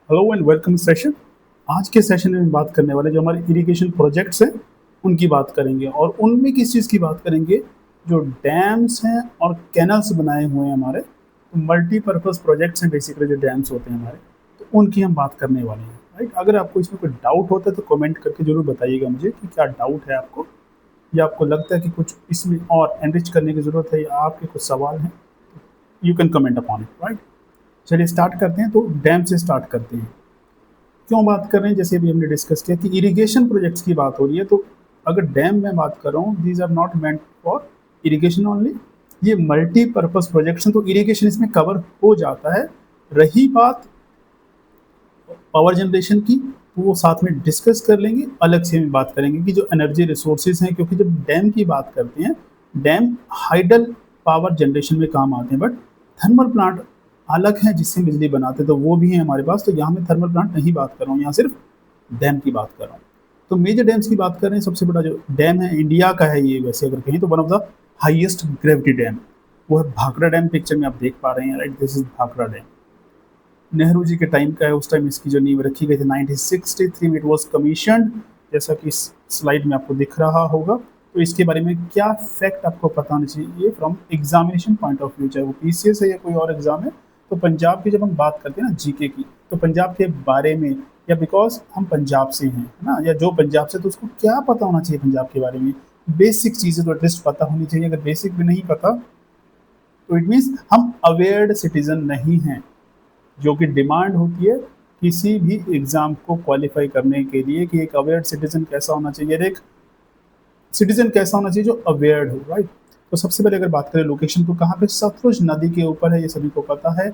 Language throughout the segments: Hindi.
Hello and welcome session. आज के सेशन में बात करने वाले जो हमारे इरिगेशन प्रोजेक्ट्स हैं उनकी बात करेंगे और उनमें किस चीज़ की बात करेंगे, जो डैम्स हैं और कैनल्स बनाए हुए हैं हमारे, तो मल्टीपर्पज़ प्रोजेक्ट्स हैं बेसिकली जो डैम्स होते हैं हमारे, तो उनकी हम बात करने वाले हैं। राइट, अगर आपको इसमें कोई डाउट होता है तो कमेंट करके ज़रूर बताइएगा मुझे कि क्या डाउट है आपको, या आपको लगता है कि कुछ इसमें और एनरिच करने की ज़रूरत है, या आपके कुछ सवाल हैं, you can comment upon it. Right, चलिए स्टार्ट करते हैं। तो डैम से स्टार्ट करते हैं। क्यों बात कर रहे हैं, जैसे अभी हमने डिस्कस किया कि इरिगेशन प्रोजेक्ट्स की बात हो रही है, तो अगर डैम में बात कर रहा हूँ, these are not meant for irrigation only, ये मल्टीपर्पज प्रोजेक्ट्स हैं, तो इरिगेशन इसमें कवर हो जाता है। रही बात पावर जनरेशन की, तो वो साथ में डिस्कस कर लेंगे, अलग से भी बात करेंगे कि जो एनर्जी रिसोर्सेज हैं, क्योंकि जब डैम की बात करते हैं, डैम हाइडल पावर जनरेशन में काम आते हैं, बट थर्मल प्लांट अलग हैं जिससे बिजली बनाते हैं, तो वो भी हैं हमारे पास। तो यहाँ मैं थर्मल प्लांट नहीं बात कर रहा हूँ, यहाँ सिर्फ डैम की बात कर रहा हूँ। तो मेजर डैम्स की बात कर रहे हैं, सबसे बड़ा जो डैम है इंडिया का है ये, वैसे अगर कहें तो one of the highest gravity dam वो है भाखड़ा डैम। पिक्चर में आप देख पा रहे हैं, right, this is Bhakra dam. Nehru ji के टाइम का है, उस टाइम इसकी जो नींव रखी गई थी 1963 में, इट वाज कमीशन्ड, जैसा कि इस स्लाइड में आपको दिख रहा होगा। तो इसके बारे में क्या फैक्ट आपको पता होना चाहिए from examination point of view, चाहे वो पीसीएस है या कोई और एग्जाम है। तो पंजाब की जब हम बात करते हैं ना जीके की, तो पंजाब के बारे में, या बिकॉज हम पंजाब से हैं, है ना, या जो पंजाब से, तो उसको क्या पता होना चाहिए पंजाब के बारे में, बेसिक चीज़ें तो एटलीस्ट पता होनी चाहिए। अगर बेसिक भी नहीं पता तो इट मीन्स हम अवेयर्ड सिटीजन नहीं हैं, जो कि डिमांड होती है किसी भी एग्जाम को क्वालिफाई करने के लिए, कि एक अवेयर सिटीजन कैसा होना चाहिए, एक सिटीजन कैसा होना चाहिए जो अवेयर हो। राइट, तो सबसे पहले अगर बात करें लोकेशन, तो कहाँ पे, सतलुज नदी के ऊपर है, ये सभी को पता है।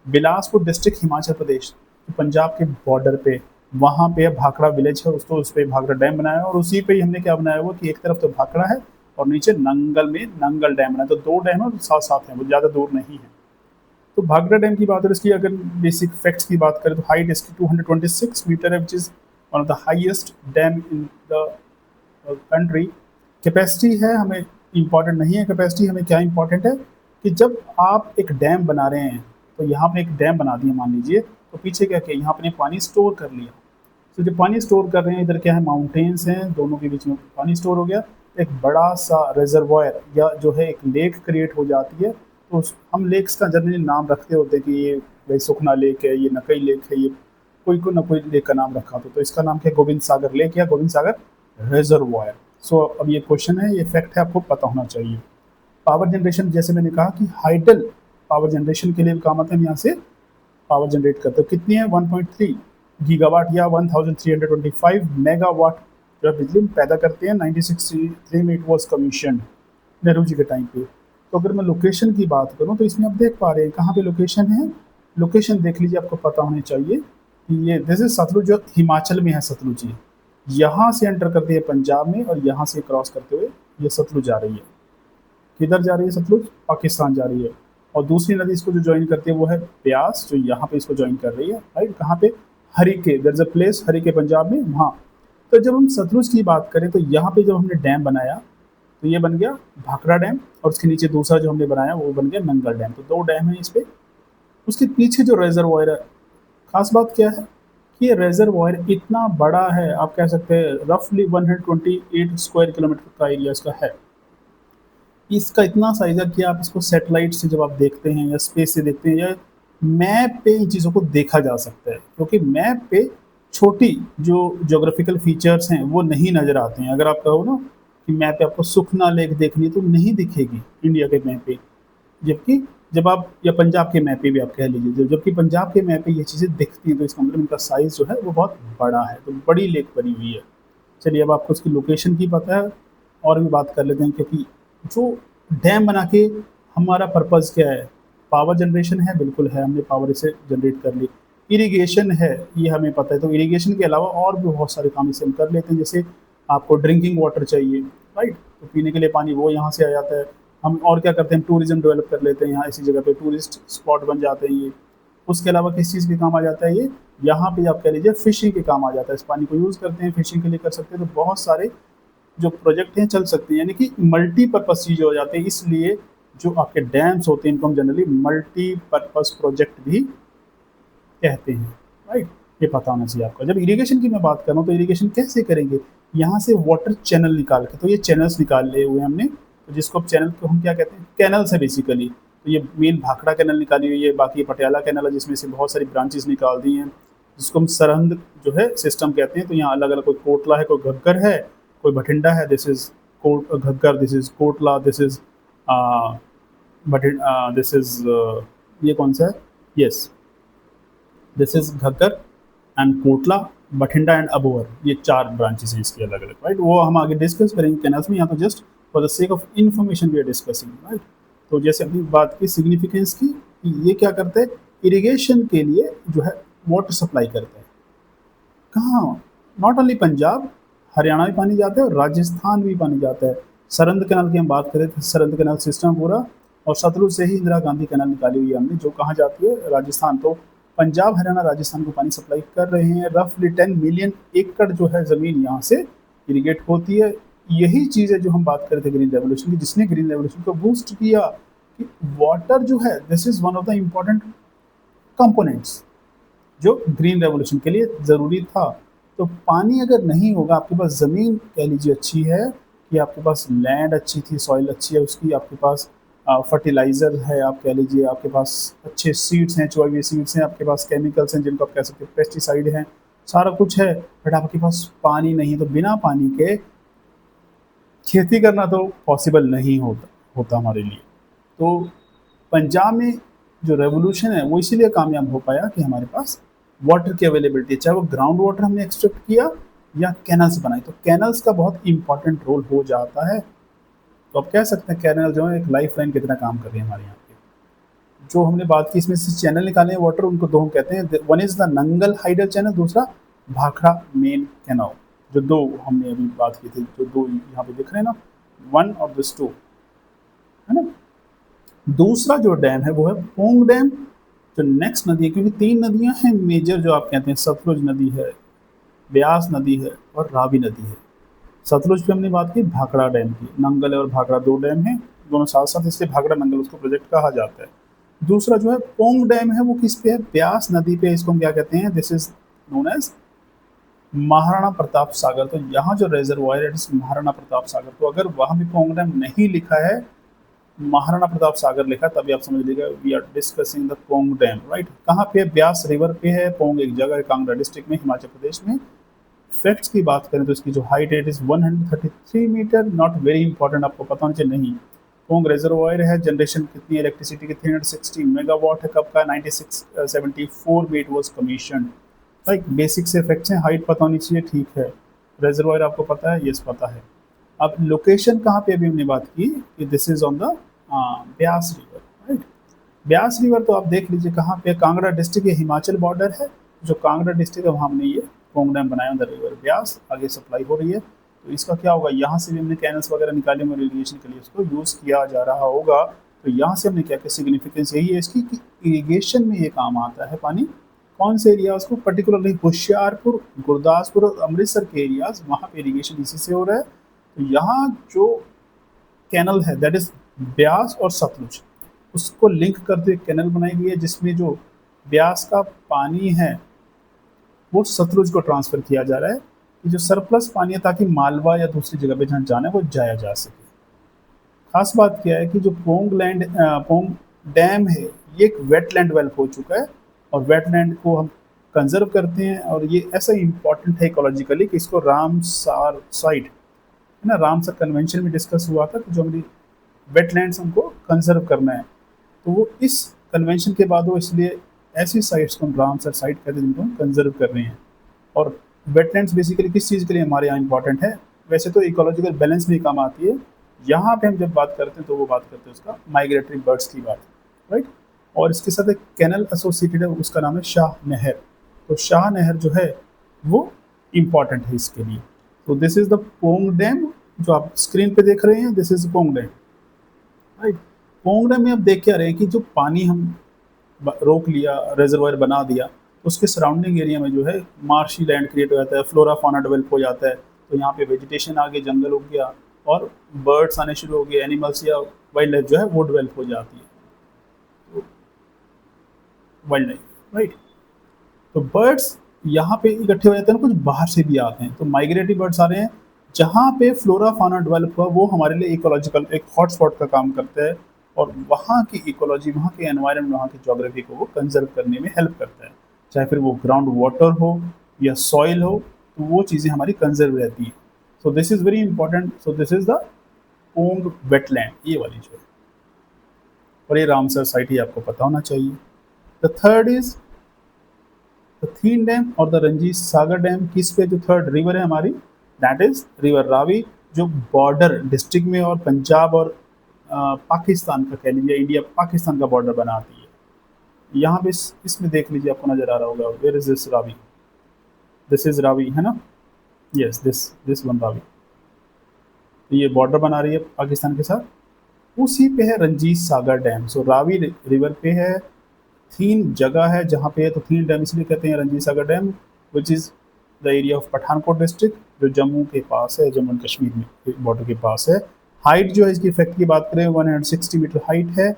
बिलासपुर डिस्ट्रिक्ट, हिमाचल प्रदेश, तो पंजाब के बॉर्डर पे, वहाँ पे भाखड़ा विलेज है, उसको उस पर भाखड़ा डैम बनाया है, और उसी पे ही हमने क्या बनाया हुआ कि एक तरफ तो भाखड़ा है और नीचे नंगल में नंगल डैम बनाया, तो दो डैम है और साथ साथ हैं, वो ज़्यादा दूर नहीं है। तो भाखड़ा डैम की बात है, इसकी अगर बेसिक फैक्ट्स की बात करें, तो हाइट इसकी 226 मीटर है, which is one of the highest dam in the country. Capacity है, हमें इम्पॉर्टेंट नहीं है कैपेसिटी, हमें क्या इम्पॉर्टेंट है कि जब आप एक डैम बना रहे हैं, तो यहाँ पे एक डैम बना दिया मान लीजिए, तो पीछे क्या किया, यहाँ पे पानी स्टोर कर लिया। तो जब पानी स्टोर कर रहे हैं, इधर क्या है, माउंटेन्स हैं, दोनों के बीच में पानी स्टोर हो गया, एक बड़ा सा रिजर्वायर या जो है एक लेक क्रिएट हो जाती है। तो हम लेक्स का जनरली नाम रखते होते हैं कि ये भाई सुखना लेक है, ये नकई लेक है, ये कोई को ना कोई लेक का नाम रखा तो इसका नाम क्या है, गोविंद सागर लेक या गोविंद सागर रिजर्वायर। सो अब ये क्वेश्चन है, ये फैक्ट है, आपको पता होना चाहिए। पावर जनरेशन, जैसे मैंने कहा कि हाइडल पावर जनरेशन के लिए काम आता है, यहाँ से पावर जनरेट करते हो, कितनी है, 1.3 गीगावाट या 1325 मेगावाट जो है बिजली पैदा करते हैं। 1963 में it was commission, Nehru ji के टाइम पे। तो अगर मैं लोकेशन की बात करूं, तो इसमें आप देख पा रहे हैं कहाँ पे लोकेशन है, लोकेशन देख लीजिए, आपको पता होनी चाहिए कि ये दिस इज सतलुज, जो हिमाचल में है सतलुज, ये यहाँ से एंटर करती है पंजाब में, और यहाँ से क्रॉस करते हुए ये सतलुज जा रही है। किधर जा रही है सतलुज, पाकिस्तान जा रही है। और दूसरी नदी इसको जो ज्वाइन करती है वो है ब्यास, जो यहाँ पे इसको ज्वाइन कर रही है। राइट, कहाँ पे, Harike, there is a place Harike Punjab में, वहाँ। तो जब हम सतलुज की बात करें, तो यहाँ पे जब हमने डैम बनाया, तो ये बन गया भाखड़ा डैम, और उसके नीचे दूसरा जो हमने बनाया वो बन गया नंगल डैम। तो दो डैम है इस पे। उसके पीछे जो रेजरवॉयर है, खास बात क्या है कि ये रेजरवॉयर इतना बड़ा है, आप कह सकते हैं रफली 128 स्क्वायर किलोमीटर का एरिया इसका है। इसका इतना साइज है कि आप इसको सैटेलाइट से जब आप देखते हैं या स्पेस से देखते हैं, या मैप पे इन चीज़ों को देखा जा सकता है, क्योंकि मैप पे छोटी जो ज्योग्राफिकल फीचर्स हैं वो नहीं नज़र आते हैं। अगर आप कहो ना कि मैप पे आपको सुखना लेक देखनी है, तो नहीं दिखेगी इंडिया के मैप पे, जबकि जब आप, या पंजाब के मैप पे भी आप कह लीजिए, जबकि पंजाब के मैप पे ये चीज़ें दिखती हैं, तो इसका मतलब इनका साइज़ जो है वो बहुत बड़ा है, तो बड़ी लेक बनी हुई है। चलिए, अब आपको उसकी लोकेशन की पता है, और भी बात कर लेते हैं, क्योंकि जो डैम बना के हमारा पर्पज़ क्या है, पावर जनरेशन है, बिल्कुल है, हमने पावर इसे जनरेट कर ली। इरिगेशन है, ये हमें पता है, तो इरिगेशन के अलावा और भी बहुत सारे काम इसे हम कर लेते हैं, जैसे आपको ड्रिंकिंग वाटर चाहिए, राइट, तो पीने के लिए पानी वो यहाँ से आ जाता है। हम और क्या करते हैं, टूरिज्म डेवलप कर लेते हैं, यहाँ ऐसी जगह पे टूरिस्ट स्पॉट बन जाते हैं ये। उसके अलावा किस चीज़ के काम आ जाता है ये, यहाँ पे आप कह लीजिए फिशिंग के काम आ जाता है, इस पानी को यूज़ करते हैं फिशिंग के लिए, कर सकते हैं। तो बहुत सारे जो प्रोजेक्ट हैं चल सकते हैं, यानी कि मल्टीपर्पज़ चीज़ हो जाते हैं। इसलिए जो आपके डैम्स होते हैं इनको हम जनरली मल्टीपर्पज़ प्रोजेक्ट भी कहते हैं। राइट? ये पता होना चाहिए आपको। जब इरिगेशन की मैं बात कर रहा हूँ तो इरिगेशन कैसे करेंगे? यहाँ से वाटर चैनल निकाल के, तो ये चैनल्स निकाले हुए हैं हमने, तो जिसको अब चैनल को हम क्या कहते हैं? कैनल्स है बेसिकली। तो ये मेन भाखड़ा कैनल निकाली हुई है, बाकी ये पटियाला कैनल है जिसमें से बहुत सारी ब्रांचेस निकाल दी हैं, जिसको हम सरहद जो है सिस्टम कहते हैं। तो यहाँ अलग अलग, कोई कोटला है, कोई घग्गर है, कोई भटिंडा है, this is Kot Ghaggar, this is Kotla, this is this is ये कौन सा है? Yes, this is Ghaggar and Kotla, Bathinda and Abohar, ये 4 ब्रांचेस हैं इसकी अलग अलग, राइट? वो हम आगे डिस्कस करेंगे कैनल्स में, यहाँ तो just for the sake of information we are discussing, right? तो जैसे अपनी बात की सिग्निफिकेंस की, ये क्या करते हैं? इरिगेशन के लिए जो है वाटर सप्लाई करते हैं। कहाँ? नॉट ओनली पंजाब, हरियाणा भी पानी जाता है और राजस्थान भी पानी जाता है। सरंद कैनाल की हम बात करें तो सरंद कैनाल सिस्टम पूरा, और सतलुज से ही इंदिरा गांधी कैनाल निकाली हुई है हमने, जो कहाँ जाती है? राजस्थान। तो पंजाब, हरियाणा, राजस्थान को पानी सप्लाई कर रहे हैं। रफली 10 मिलियन एकड़ जो है ज़मीन यहाँ से इरीगेट होती है। यही चीज़ है जो हम बात कर रहे थे ग्रीन रेवोल्यूशन की, जिसने ग्रीन रेवोल्यूशन को बूस्ट किया कि वाटर जो है, this is one of the important components जो ग्रीन रेवोल्यूशन के लिए ज़रूरी था। तो पानी अगर नहीं होगा, आपके पास ज़मीन कह लीजिए अच्छी है, कि आपके पास लैंड अच्छी थी, सॉइल अच्छी है उसकी, आपके पास फर्टिलाइज़र है, आप कह लीजिए आपके पास अच्छे सीड्स हैं, चुने हुए सीड्स हैं, आपके पास केमिकल्स हैं जिनको आप कह सकते हैं पेस्टिसाइड हैं, सारा कुछ है, बट आपके पास पानी नहीं। तो बिना पानी के खेती करना तो पॉसिबल नहीं होता हमारे लिए। तो पंजाब में जो रेवोल्यूशन है वो इसीलिए कामयाब हो पाया कि हमारे पास वाटर की अवेलेबिलिटी, चाहे वो ग्राउंड वाटर हमने एक्सट्रैक्ट किया या कैनल्स बनाए, तो कैनल्स का बहुत इंपॉर्टेंट रोल हो जाता है। तो आप कह सकते हैं कैनल जो है एक लाइफ लाइन की तरह काम कर रही है हमारे यहाँ पे। जो हमने बात की इसमें से चैनल निकाले हैं वाटर, उनको 2 हम कहते हैं, one is the Nangal hydel channel, दूसरा भाखड़ा मेन कैनाल। जो 2 हमने अभी बात की थी, जो 2 यहाँ पे दिख रहे हैं ना, 1 और दिस 2, है ना? दूसरा जो डैम है वो है पोंग डैम, जो नेक्स्ट नदी है, क्योंकि 3 नदियां हैं मेजर जो आप कहते हैं, सतलुज नदी है, ब्यास नदी है और रावी नदी है। सतलुज पे हमने बात की भाखड़ा डैम की, नंगल और भाखड़ा 2 डैम हैं, दोनों साथ साथ, इसलिए भाखड़ा नंगल उसको प्रोजेक्ट कहा जाता है। दूसरा जो है पोंग डैम है, वो किस पे है? ब्यास नदी पे। इसको हम क्या कहते हैं? This is known as Maharana Pratap Sagar. तो यहाँ जो रेजरवॉयर है महाराणा प्रताप सागर, तो अगर वहाँ भी पोंग डैम नहीं लिखा है, महाराणा प्रताप सागर लिखा, तभी आप समझ लीजिएगा we are discussing the Pong dam, right? कहाँ पे है? ब्यास रिवर पे है। पोंग एक जगह है कांगड़ा डिस्ट्रिक्ट में, हिमाचल प्रदेश में। फैक्ट्स की बात करें तो इसकी जो हाइट है it is 133 meter, not very important, आपको पता होना चाहिए। नहीं, पोंग रिजर्वायर है। जनरेशन कितनी, इलेक्ट्रिसिटी की 360 मेगावाट है। कब का? 9674 में it was commission. Like basic से फैक्ट्स हैं, हाइट पता होनी चाहिए, ठीक है। रिजर्वायर आपको पता है? यस पता है। अब लोकेशन कहाँ पे अभी हमने बात की कि this is on the Beas river, right? Beas river तो आप देख लीजिए कहाँ पे, कांगड़ा डिस्ट्रिक्ट, ये हिमाचल बॉर्डर है। जो कांगड़ा डिस्ट्रिक्ट है वहाँ हमने ये पोंग डैम बनाया, द रिवर ब्यास आगे सप्लाई हो रही है। तो इसका क्या होगा? यहाँ से भी हमने कैनल्स वगैरह निकाले हुए इरीगेशन के लिए उसको यूज़ किया जा रहा होगा। तो यहाँ से हमने क्या क्या सिग्निफिकेंस यही है इसकी कि इरीगेशन में ये काम आता है पानी। कौन से एरियाज़ को? पर्टिकुलरली होशियारपुर, गुरदासपुर और अमृतसर के एरियाज़, वहाँ पे इरीगेशन इसी से हो रहा है। तो यहाँ जो कैनल है दैट इज ब्यास और सतलुज, उसको लिंक करते हुए कैनल बनाई गई है, जिसमें जो ब्यास का पानी है वो सतलुज को ट्रांसफ़र किया जा रहा है कि जो सरप्लस पानी है, ताकि मालवा या दूसरी जगह पे जहाँ जाना है वो जाया जा सके। खास बात क्या है कि जो पोंग डैम है ये एक वेटलैंड डेवलप हो चुका है, और वेटलैंड को हम कंजर्व करते हैं, और ये ऐसा इम्पॉर्टेंट है इकोलॉजिकली कि इसको रामसार साइट है ना, रामसर कन्वेंशन में डिस्कस हुआ था कि जो हमारी वेटलैंड्स हमको कंजर्व करना है, तो वो इस कन्वेंशन के बाद वो इसलिए ऐसी साइट्स को हम रामसर साइट कहते हैं जिनको हम कंजर्व कर रहे हैं। और वेटलैंड्स बेसिकली किस चीज़ के लिए हमारे यहाँ इंपॉर्टेंट है? वैसे तो इकोलॉजिकल बैलेंस में काम आती है, यहाँ पे हम जब बात करते हैं तो वो बात करते हैं उसका माइग्रेटरी बर्ड्स की बात, राइट? और इसके साथ एक कैनल एसोसिएटेड है, उसका नाम है शाह नहर। तो शाह नहर जो है वो इम्पॉर्टेंट है इसके लिए। तो this is the Pong dam जो आप स्क्रीन पे देख रहे हैं, this is Pong dam, right? Pong dam में आप देख क्या रहे हैं कि जो पानी हम रोक लिया, रिजर्वायर बना दिया, तो उसके सराउंडिंग एरिया में जो है मार्शी लैंड क्रिएट हो जाता है, फ्लोरा फाना डेवलप हो जाता है। तो यहाँ पे वेजिटेशन आ गई, जंगल हो गया, और बर्ड्स आने शुरू हो गए, एनिमल्स या वाइल्ड लाइफ जो है वो डेवलप हो जाती है, तो वाइल्ड लाइफ, राइट? तो बर्ड्स यहाँ पे इकट्ठे हो जाते हैं, कुछ बाहर से भी आते हैं, तो माइग्रेटरी बर्ड्स आ रहे हैं। जहाँ पे फ्लोरा फाना डेवलप हुआ वो हमारे लिए इकोलॉजिकल एक हॉटस्पॉट का काम करता है, और वहाँ की इकोलॉजी, वहाँ के एनवायरनमेंट, वहाँ की ज्योग्राफी को वो कंजर्व करने में हेल्प करता है। चाहे फिर वो ग्राउंड वाटर हो या सॉइल हो, तो वो चीज़ें हमारी कंजर्व रहती हैं। So this is very important. So this is the ओम्ड वेटलैंड, ये वाली जो है, और ये रामसर साइट ही आपको पता होना चाहिए। The third is the thin dam और द रंजीत सागर डैम। किस पे जो थर्ड रिवर है हमारी, दैट इज रिवर रावी, जो बॉर्डर डिस्ट्रिक्ट में और पंजाब और पाकिस्तान का कह लीजिए, इंडिया पाकिस्तान का बॉर्डर बनाती है। यहाँ पे इसमें देख लीजिए, आपको नजर आ रहा होगा, where is this Ravi, this is Ravi है ना, यस दिस वन रावी। तो ये बॉर्डर बना रही है पाकिस्तान के साथ। उसी पे है रंजीत सागर डैम। सो रावी रिवर पे है, थीन जगह है जहाँ पे है, तो थीन डैम इसलिए कहते हैं Ranjit Sagar dam, which is the area of Pathankot district, जो जम्मू के पास है, जम्मू एंड कश्मीर में बॉर्डर के पास है। हाइट जो है इसकी फैक्ट की बात करें, 160 मीटर हाइट है,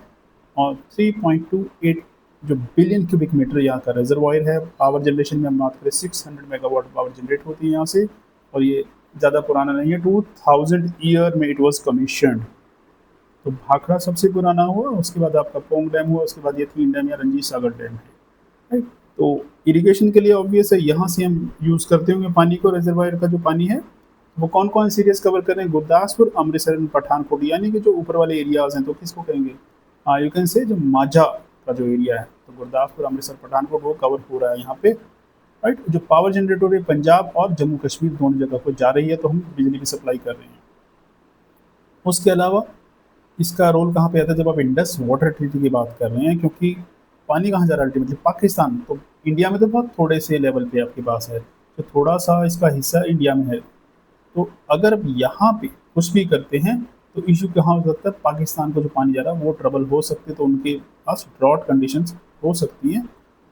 और 3.28 जो बिलियन क्यूबिक मीटर यहाँ का रिजर्वायर है। पावर जनरेशन में हम बात करें 600 मेगावाट पावर जनरेट होती है यहाँ से, और ये ज़्यादा पुराना नहीं है, 2000 ईयर में इट वॉज कमीशनड। तो भाखड़ा सबसे पुराना हुआ, उसके बाद आपका पोंग डैम हुआ, उसके बाद ये थीन डैम या रंजीत सागर डैम है, राइट। तो इरिगेशन के लिए ऑब्वियस है, यहाँ से हम यूज़ करते होंगे पानी को, रिजर्वायर का जो पानी है। वो कौन कौन सी एरियाज कवर कर रहे हैं, गुरदासपुर, अमृतसर, पठानकोट, यानी कि जो ऊपर वाले एरियाज हैं, तो किसको कहेंगे, यू कैन से जो माझा का जो एरिया है, तो गुरदासपुर, अमृतसर, पठानकोट वो कवर हो रहा है यहाँ पे, राइट। जो पावर जनरेट हो रही है पंजाब और जम्मू कश्मीर दोनों जगह को जा रही है, तो हम बिजली की सप्लाई कर रहे हैं। उसके अलावा इसका रोल कहाँ पे आता है, जब आप इंडस वाटर ट्रीटी की बात कर रहे हैं, क्योंकि पानी कहाँ जा रहा है अल्टीमेटली, पाकिस्तान। तो इंडिया में तो बहुत थोड़े से लेवल पे आपके पास है, तो थोड़ा सा इसका हिस्सा इंडिया में है। तो अगर अब यहाँ पे कुछ भी करते हैं, तो इशू कहाँ हो सकता है, पाकिस्तान को जो पानी जा रहा है वो ट्रबल हो सकते, तो उनके पास ड्रॉट कंडीशंस हो सकती हैं।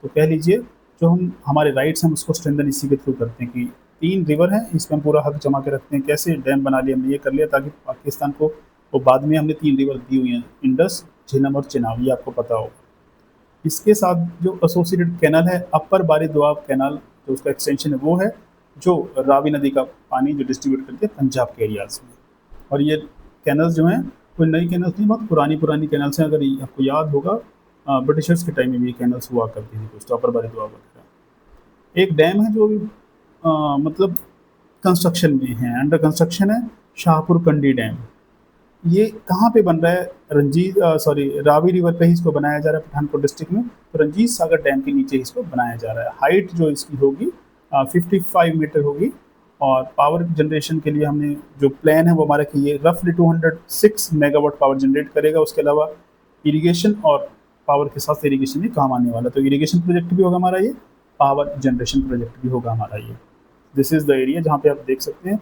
तो कह लीजिए जो हम हमारे राइट्स हैं उसको स्ट्रेंथन इसी के थ्रू करते हैं कि 3 रिवर हैं, इस पर हम पूरा हक जमा के रखते हैं। कैसे, डैम बना लिया हमने, ये कर लिया ताकि पाकिस्तान को, वो बाद में हमने 3 रिवर दी हुई हैं, इंडस, झेलम और चिनाब, ये आपको पता होगा। इसके साथ जो एसोसिएटेड कैनल है, अपर बारी दोआब कैनल, जो उसका एक्सटेंशन है वो है, जो रावी नदी का पानी जो डिस्ट्रीब्यूट करते हैं पंजाब के एरियाज में। और ये कैनल्स जो हैं कोई नई कैनल्स नहीं, बहुत पुरानी कैनल्स हैं। अगर आपको याद होगा, ब्रिटिशर्स के टाइम में भी कैनल्स हुआ करती थी कुछ, तो अपर बारी दोआब वगैरह। एक डैम है जो मतलब कंस्ट्रक्शन में है, अंडर कंस्ट्रक्शन है, शाहपुर कंडी डैम। ये कहाँ पे बन रहा है, रावी रिवर पे ही इसको बनाया जा रहा है पठानकोट डिस्ट्रिक्ट में। तो रंजीत सागर डैम के नीचे इसको बनाया जा रहा है। हाइट जो इसकी होगी 55 मीटर होगी, और पावर जनरेशन के लिए हमने जो प्लान है वो हमारा कि ये रफली 206 मेगावाट पावर जनरेट करेगा। उसके अलावा इरिगेशन और पावर के साथ इरिगेशन भी काम आने वाला है, तो इरिगेशन प्रोजेक्ट भी होगा हमारा ये, पावर जनरेशन प्रोजेक्ट भी होगा हमारा ये। दिस इज़ द एरिया जहाँ पे आप देख सकते हैं,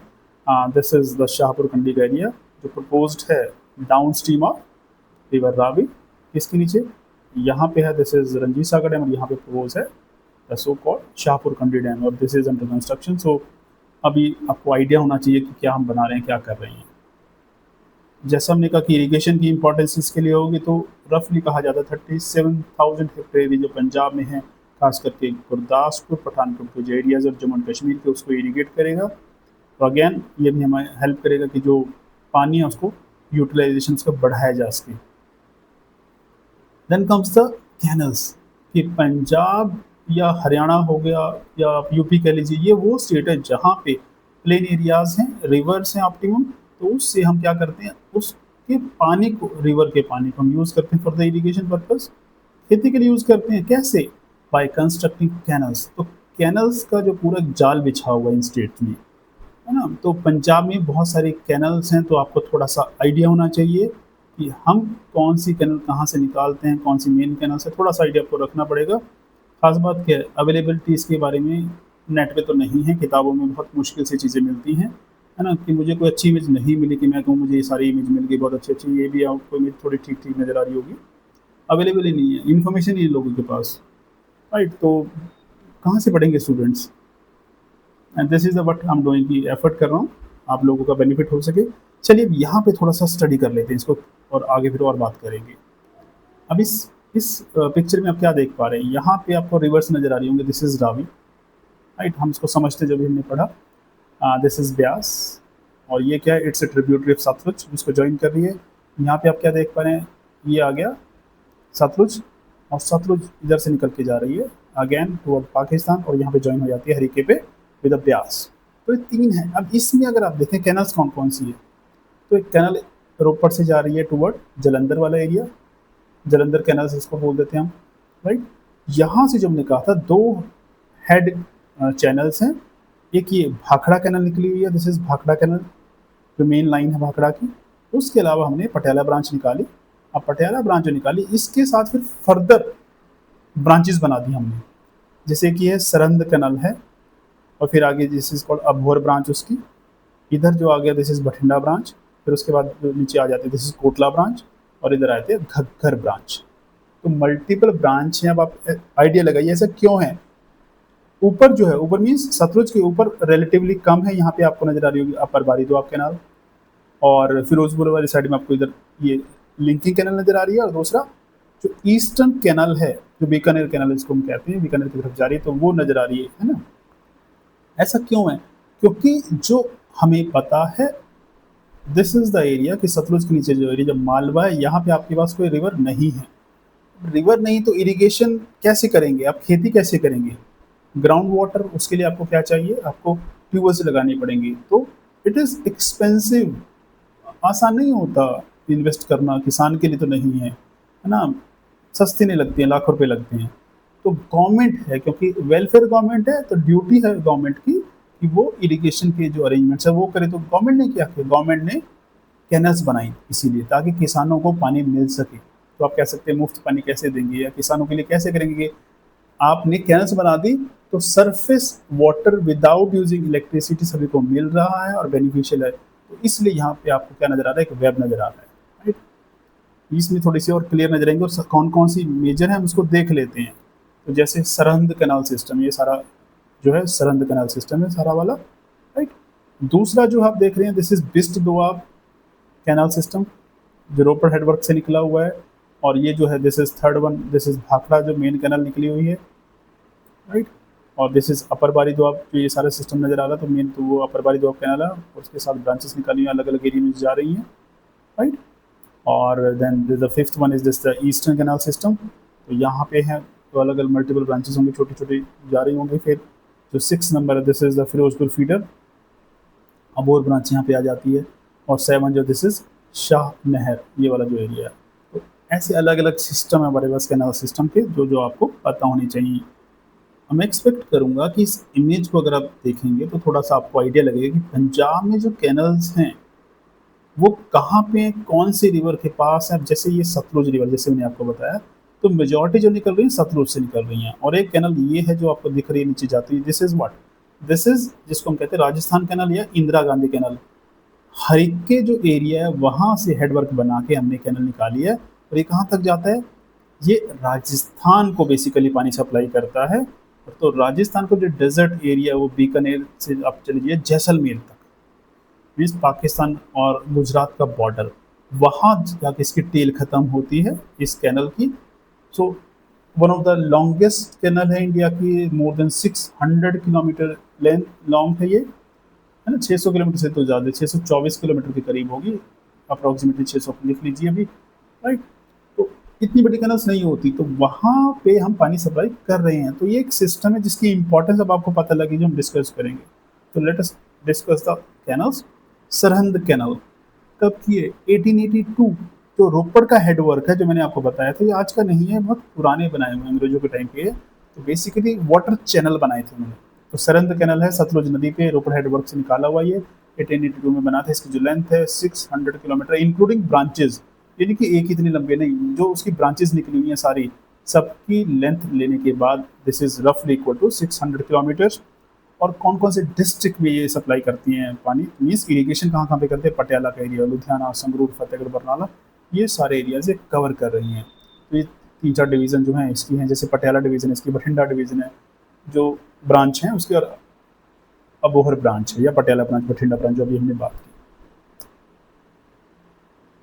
this is the Shahpur Kandi का एरिया जो प्रपोज्ड है downstream of river Ravi. इसके नीचे यहाँ पे है, this is Ranjit Sagar dam, और यहाँ पे प्रपोज है the so called Shahpur Kandi dam, और this is under construction. So अभी आपको आइडिया होना चाहिए कि क्या हम बना रहे हैं, क्या कर रहे हैं। जैसा हमने कहा कि इरिगेशन की इंपॉर्टेंस इसके लिए होगी, तो रफली कहा जाता है 37,000 हेक्टेयर जो पंजाब में है, खास करके गुरदासपुर, पठानकोट के जो एरियाज और जम्मू एंड कश्मीर के, उसको इरीगेट करेगा। तो अगेन ये भी हमें हेल्प करेगा कि जो पानी है उसको यूटिलाइजेशन का बढ़ाया जा सके। देन कम्स द कैनल्स, कि पंजाब या हरियाणा हो गया या आप यूपी कह लीजिए, ये वो स्टेट है जहाँ पे प्लेन एरियाज हैं, रिवर्स हैं ऑप्टिमम। तो उससे हम क्या करते हैं, उसके पानी को, रिवर के पानी को हम यूज़ करते हैं फॉर द इरीगेशन पर्पज़, खेती के लिए यूज़ करते हैं। कैसे, बाय कंस्ट्रक्टिंग कैनल्स। तो कैनल्स का जो पूरा जाल बिछा हुआ है इन स्टेट में, है ना। तो पंजाब में बहुत सारे कैनल्स हैं, तो आपको थोड़ा सा आइडिया होना चाहिए कि हम कौन सी कैनल कहाँ से निकालते हैं, कौन सी मेन कैनल से, थोड़ा सा आइडिया आपको रखना पड़ेगा। खास बात क्या है, अवेलेबिलिटी इसके बारे में नेट पे तो नहीं है, किताबों में बहुत मुश्किल से चीज़ें मिलती हैं, है ना। कि मुझे कोई अच्छी इमेज नहीं मिली कि मैं कहूँ मुझे ये सारी इमेज मिल गई बहुत अच्छी, ये भी आपको इमेज थोड़ी ठीक ठीक नज़र आ रही होगी, अवेलेबल ही नहीं है, इन्फॉर्मेशन ही लोगों के पास, राइट। तो कहाँ से पढ़ेंगे students, and this is the what I am doing, की एफर्ट कर रहा हूँ आप लोगों का बेनिफिट हो सके। चलिए अब यहाँ पे थोड़ा सा स्टडी कर लेते हैं इसको, और आगे फिर और बात करेंगे। अब इस इस पिक्चर में आप क्या देख पा रहे हैं, यहाँ पे आपको रिवर्स नज़र आ रही होंगी, दिस इज़ रावी, राइट, हम इसको समझते जब भी हमने पढ़ा। दिस इज़ ब्यास, और ये क्या है, it's a tributary of Sutlej, जिसको ज्वाइन कर रही है। यहाँ पे आप क्या देख पा रहे हैं, ये आ गया सतलुज, और सतलुज इधर से निकल के जा रही है अगेन टुवर्ड पाकिस्तान, और यहाँ पे ज्वाइन हो जाती है हरीके पे विद अ ब्यास। तो ये तीन है। अब इसमें अगर आप देखें कैनल्स कौन कौन सी है, तो एक कैनल रोपड़ से जा रही है टुवर्ड जलंधर वाला एरिया, जलंधर कैनल इसको बोल देते हैं हम, राइट। यहाँ से जो हमने कहा था दो हेड चैनल्स हैं, एक ये भाखड़ा कैनल निकली हुई है, दिस इज भाखड़ा कैनल, जो मेन लाइन है भाखड़ा की। उसके अलावा हमने पटियाला ब्रांच निकाली। अब पटियाला ब्रांच जो निकाली, इसके साथ फिर फर्दर ब्रांचेस बना दी हमने, जैसे कि है सरहंद कैनल है, और फिर आगे this is called Abohar branch उसकी, इधर जो आ गया दिस इज बठिंडा ब्रांच, फिर उसके बाद नीचे आ जाते दिस इज कोटला ब्रांच, और इधर आए थे घग्गर ब्रांच। तो मल्टीपल ब्रांच हैं। अब आप आइडिया लगाइए ऐसा क्यों है। ऊपर जो है, ऊपर मीन्स सतलुज के ऊपर रिलेटिवली कम है, यहाँ पे आपको नजर आ रही होगी अपर बारी दो आप कैनाल, और फिरोजपुर वाली साइड में आपको इधर ये लिंकिंग कैनल नजर आ रही है, और दूसरा जो ईस्टर्न कैनल है, जो बीकानेर कैनल इसको हम कहते हैं, बीकानेर की तरफ जा रही है, तो वो नजर आ रही है ना। ऐसा क्यों है, क्योंकि जो हमें पता है दिस इज द एरिया कि सतलुज के नीचे जो एरिया जब मालवा है, यहाँ पे आपके पास कोई रिवर नहीं है। रिवर नहीं तो इरिगेशन कैसे करेंगे आप, खेती कैसे करेंगे, ग्राउंड वाटर, उसके लिए आपको क्या चाहिए, आपको ट्यूबवेल से लगानी पड़ेंगी। तो इट इज़ एक्सपेंसिव, आसान नहीं होता इन्वेस्ट करना, किसान के लिए तो नहीं है, है ना, सस्ती नहीं लगती है, लाखों रुपए लगते हैं। तो गवर्नमेंट है, क्योंकि वेलफेयर गवर्नमेंट है, तो ड्यूटी है गवर्नमेंट की कि वो इरिगेशन के जो अरेंजमेंट्स है वो करे। तो गवर्नमेंट ने क्या किया, गवर्नमेंट ने कैनल्स बनाई इसीलिए, ताकि किसानों को पानी मिल सके। तो आप कह सकते हैं मुफ्त पानी कैसे देंगे, या किसानों के लिए कैसे करेंगे। आपने कैनल्स बना दी तो surface water without using electricity सभी को मिल रहा है और बेनिफिशियल है। तो इसलिए यहाँ पे आपको क्या नजर आ रहा है, एक वेब नजर आ रहा है, राइट। इसमें थोड़ी सी और क्लियर नजर आएंगे, और कौन कौन सी मेजर है हम उसको देख लेते हैं। तो जैसे सरहंद कैनाल सिस्टम, ये सारा जो है सरहंद कैनाल सिस्टम है सारा वाला, राइट। दूसरा जो आप देख रहे हैं, this is Bist Doab canal system, जो रोपड़ हेडवर्क से निकला हुआ है। और ये जो है this is third one, this is Bhakra जो मेन कैनाल निकली हुई है, राइट। और this is upper Bari Doab, जो ये सारा सिस्टम नजर आ रहा है, तो मेन तो वो अपर बारी दोआब कैनाल है, और उसके साथ ब्रांचेस निकाली अलग अलग एरिया में जा रही हैं, राइट। और then the fifth one is this the eastern canal system, तो यहाँ पे है तो अलग अलग मल्टीपल ब्रांचेस होंगी, छोटी छोटी जा रही होंगी। फिर जो 6 नंबर है, this is the Firozpur feeder, Abohar branch यहाँ पे आ जाती है। और 7 जो दिस इज शाह नहर, ये वाला जो एरिया है। तो ऐसे अलग अलग सिस्टम है हमारे पास कैनाल सिस्टम के, जो जो आपको पता होनी चाहिए। मैं एक्सपेक्ट करूँगा कि इस इमेज को अगर आप देखेंगे तो थोड़ा सा आपको आइडिया लगेगा कि पंजाब में जो कैनल्स हैं वो कहाँ पे हैं, कौन से रिवर के पास है। जैसे ये सतलुज रिवर, जैसे मैंने आपको बताया, तो मेजॉरिटी जो निकल रही है सतलुज से निकल रही हैं। और एक कैनल ये है जो आपको दिख रही है नीचे जाती है, this is what, this is जिसको हम कहते हैं राजस्थान कैनल या इंदिरा गांधी कैनल। हरिके जो एरिया है वहाँ से हेडवर्क बना के हमने कैनल निकाली है, और ये कहाँ तक जाता है, ये राजस्थान को बेसिकली पानी सप्लाई करता है। तो राजस्थान को जो डेजर्ट एरिया है वो बीकानेर से आप चलिए जैसलमेर तक, मीन्स पाकिस्तान और गुजरात का बॉर्डर, वहाँ जाके इसकी टेल ख़त्म होती है इस कैनल की। So one of the longest canal है इंडिया की, more than 600 kilometer length long है ये, है ना। 600 किलोमीटर से तो ज़्यादा, 624 किलोमीटर के करीब होगी, अप्रॉक्सीमेटली 600 लिख लीजिए अभी, राइट। तो इतनी बड़ी कैनल्स नहीं होती, तो वहाँ पे हम पानी सप्लाई कर रहे हैं। तो ये एक सिस्टम है जिसकी इंपॉर्टेंस अब आपको पता लगी, जो हम डिस्कस करेंगे। तो let us discuss the canals. Sirhind canal कब किए, 1882, जो रोपड़ का हेडवर्क है जो मैंने आपको बताया था, ये आज का नहीं है, बहुत पुराने बनाए हुए अंग्रेजों के टाइम पे। तो बेसिकली वाटर चैनल बनाए थे उन्होंने। तो सरहंद कैनल है सतलुज नदी पे रोपड़ हेडवर्क से निकाला हुआ, ये 1882 में बना था। इसकी जो लेंथ है 600 किलोमीटर इंक्लूडिंग ब्रांचेज, यानी कि एक इतनी लंबे नहीं, जो उसकी ब्रांचेज निकली हुई हैं सारी, सबकी लेंथ लेने के बाद दिस इज रफली इक्वल टू 600 किलोमीटर। और कौन कौन से डिस्ट्रिक्ट में ये सप्लाई करती हैं पानी, मीन्स इरीगेशन कहाँ कहाँ पे करते हैं, पटियाला का एरिया, लुधियाना, संगरूर, फतेहगढ़, बरनाला, ये सारे एरियाज कवर कर रही हैं। तो ये 3-4 डिवीज़न जो हैं इसकी हैं, जैसे पटियाला डिवीज़न है इसकी, बठिंडा डिवीज़न है जो ब्रांच है उसकी, और अबोहर ब्रांच है या पटियाला ब्रांच, बठिंडा ब्रांच जो अभी हमने बात की।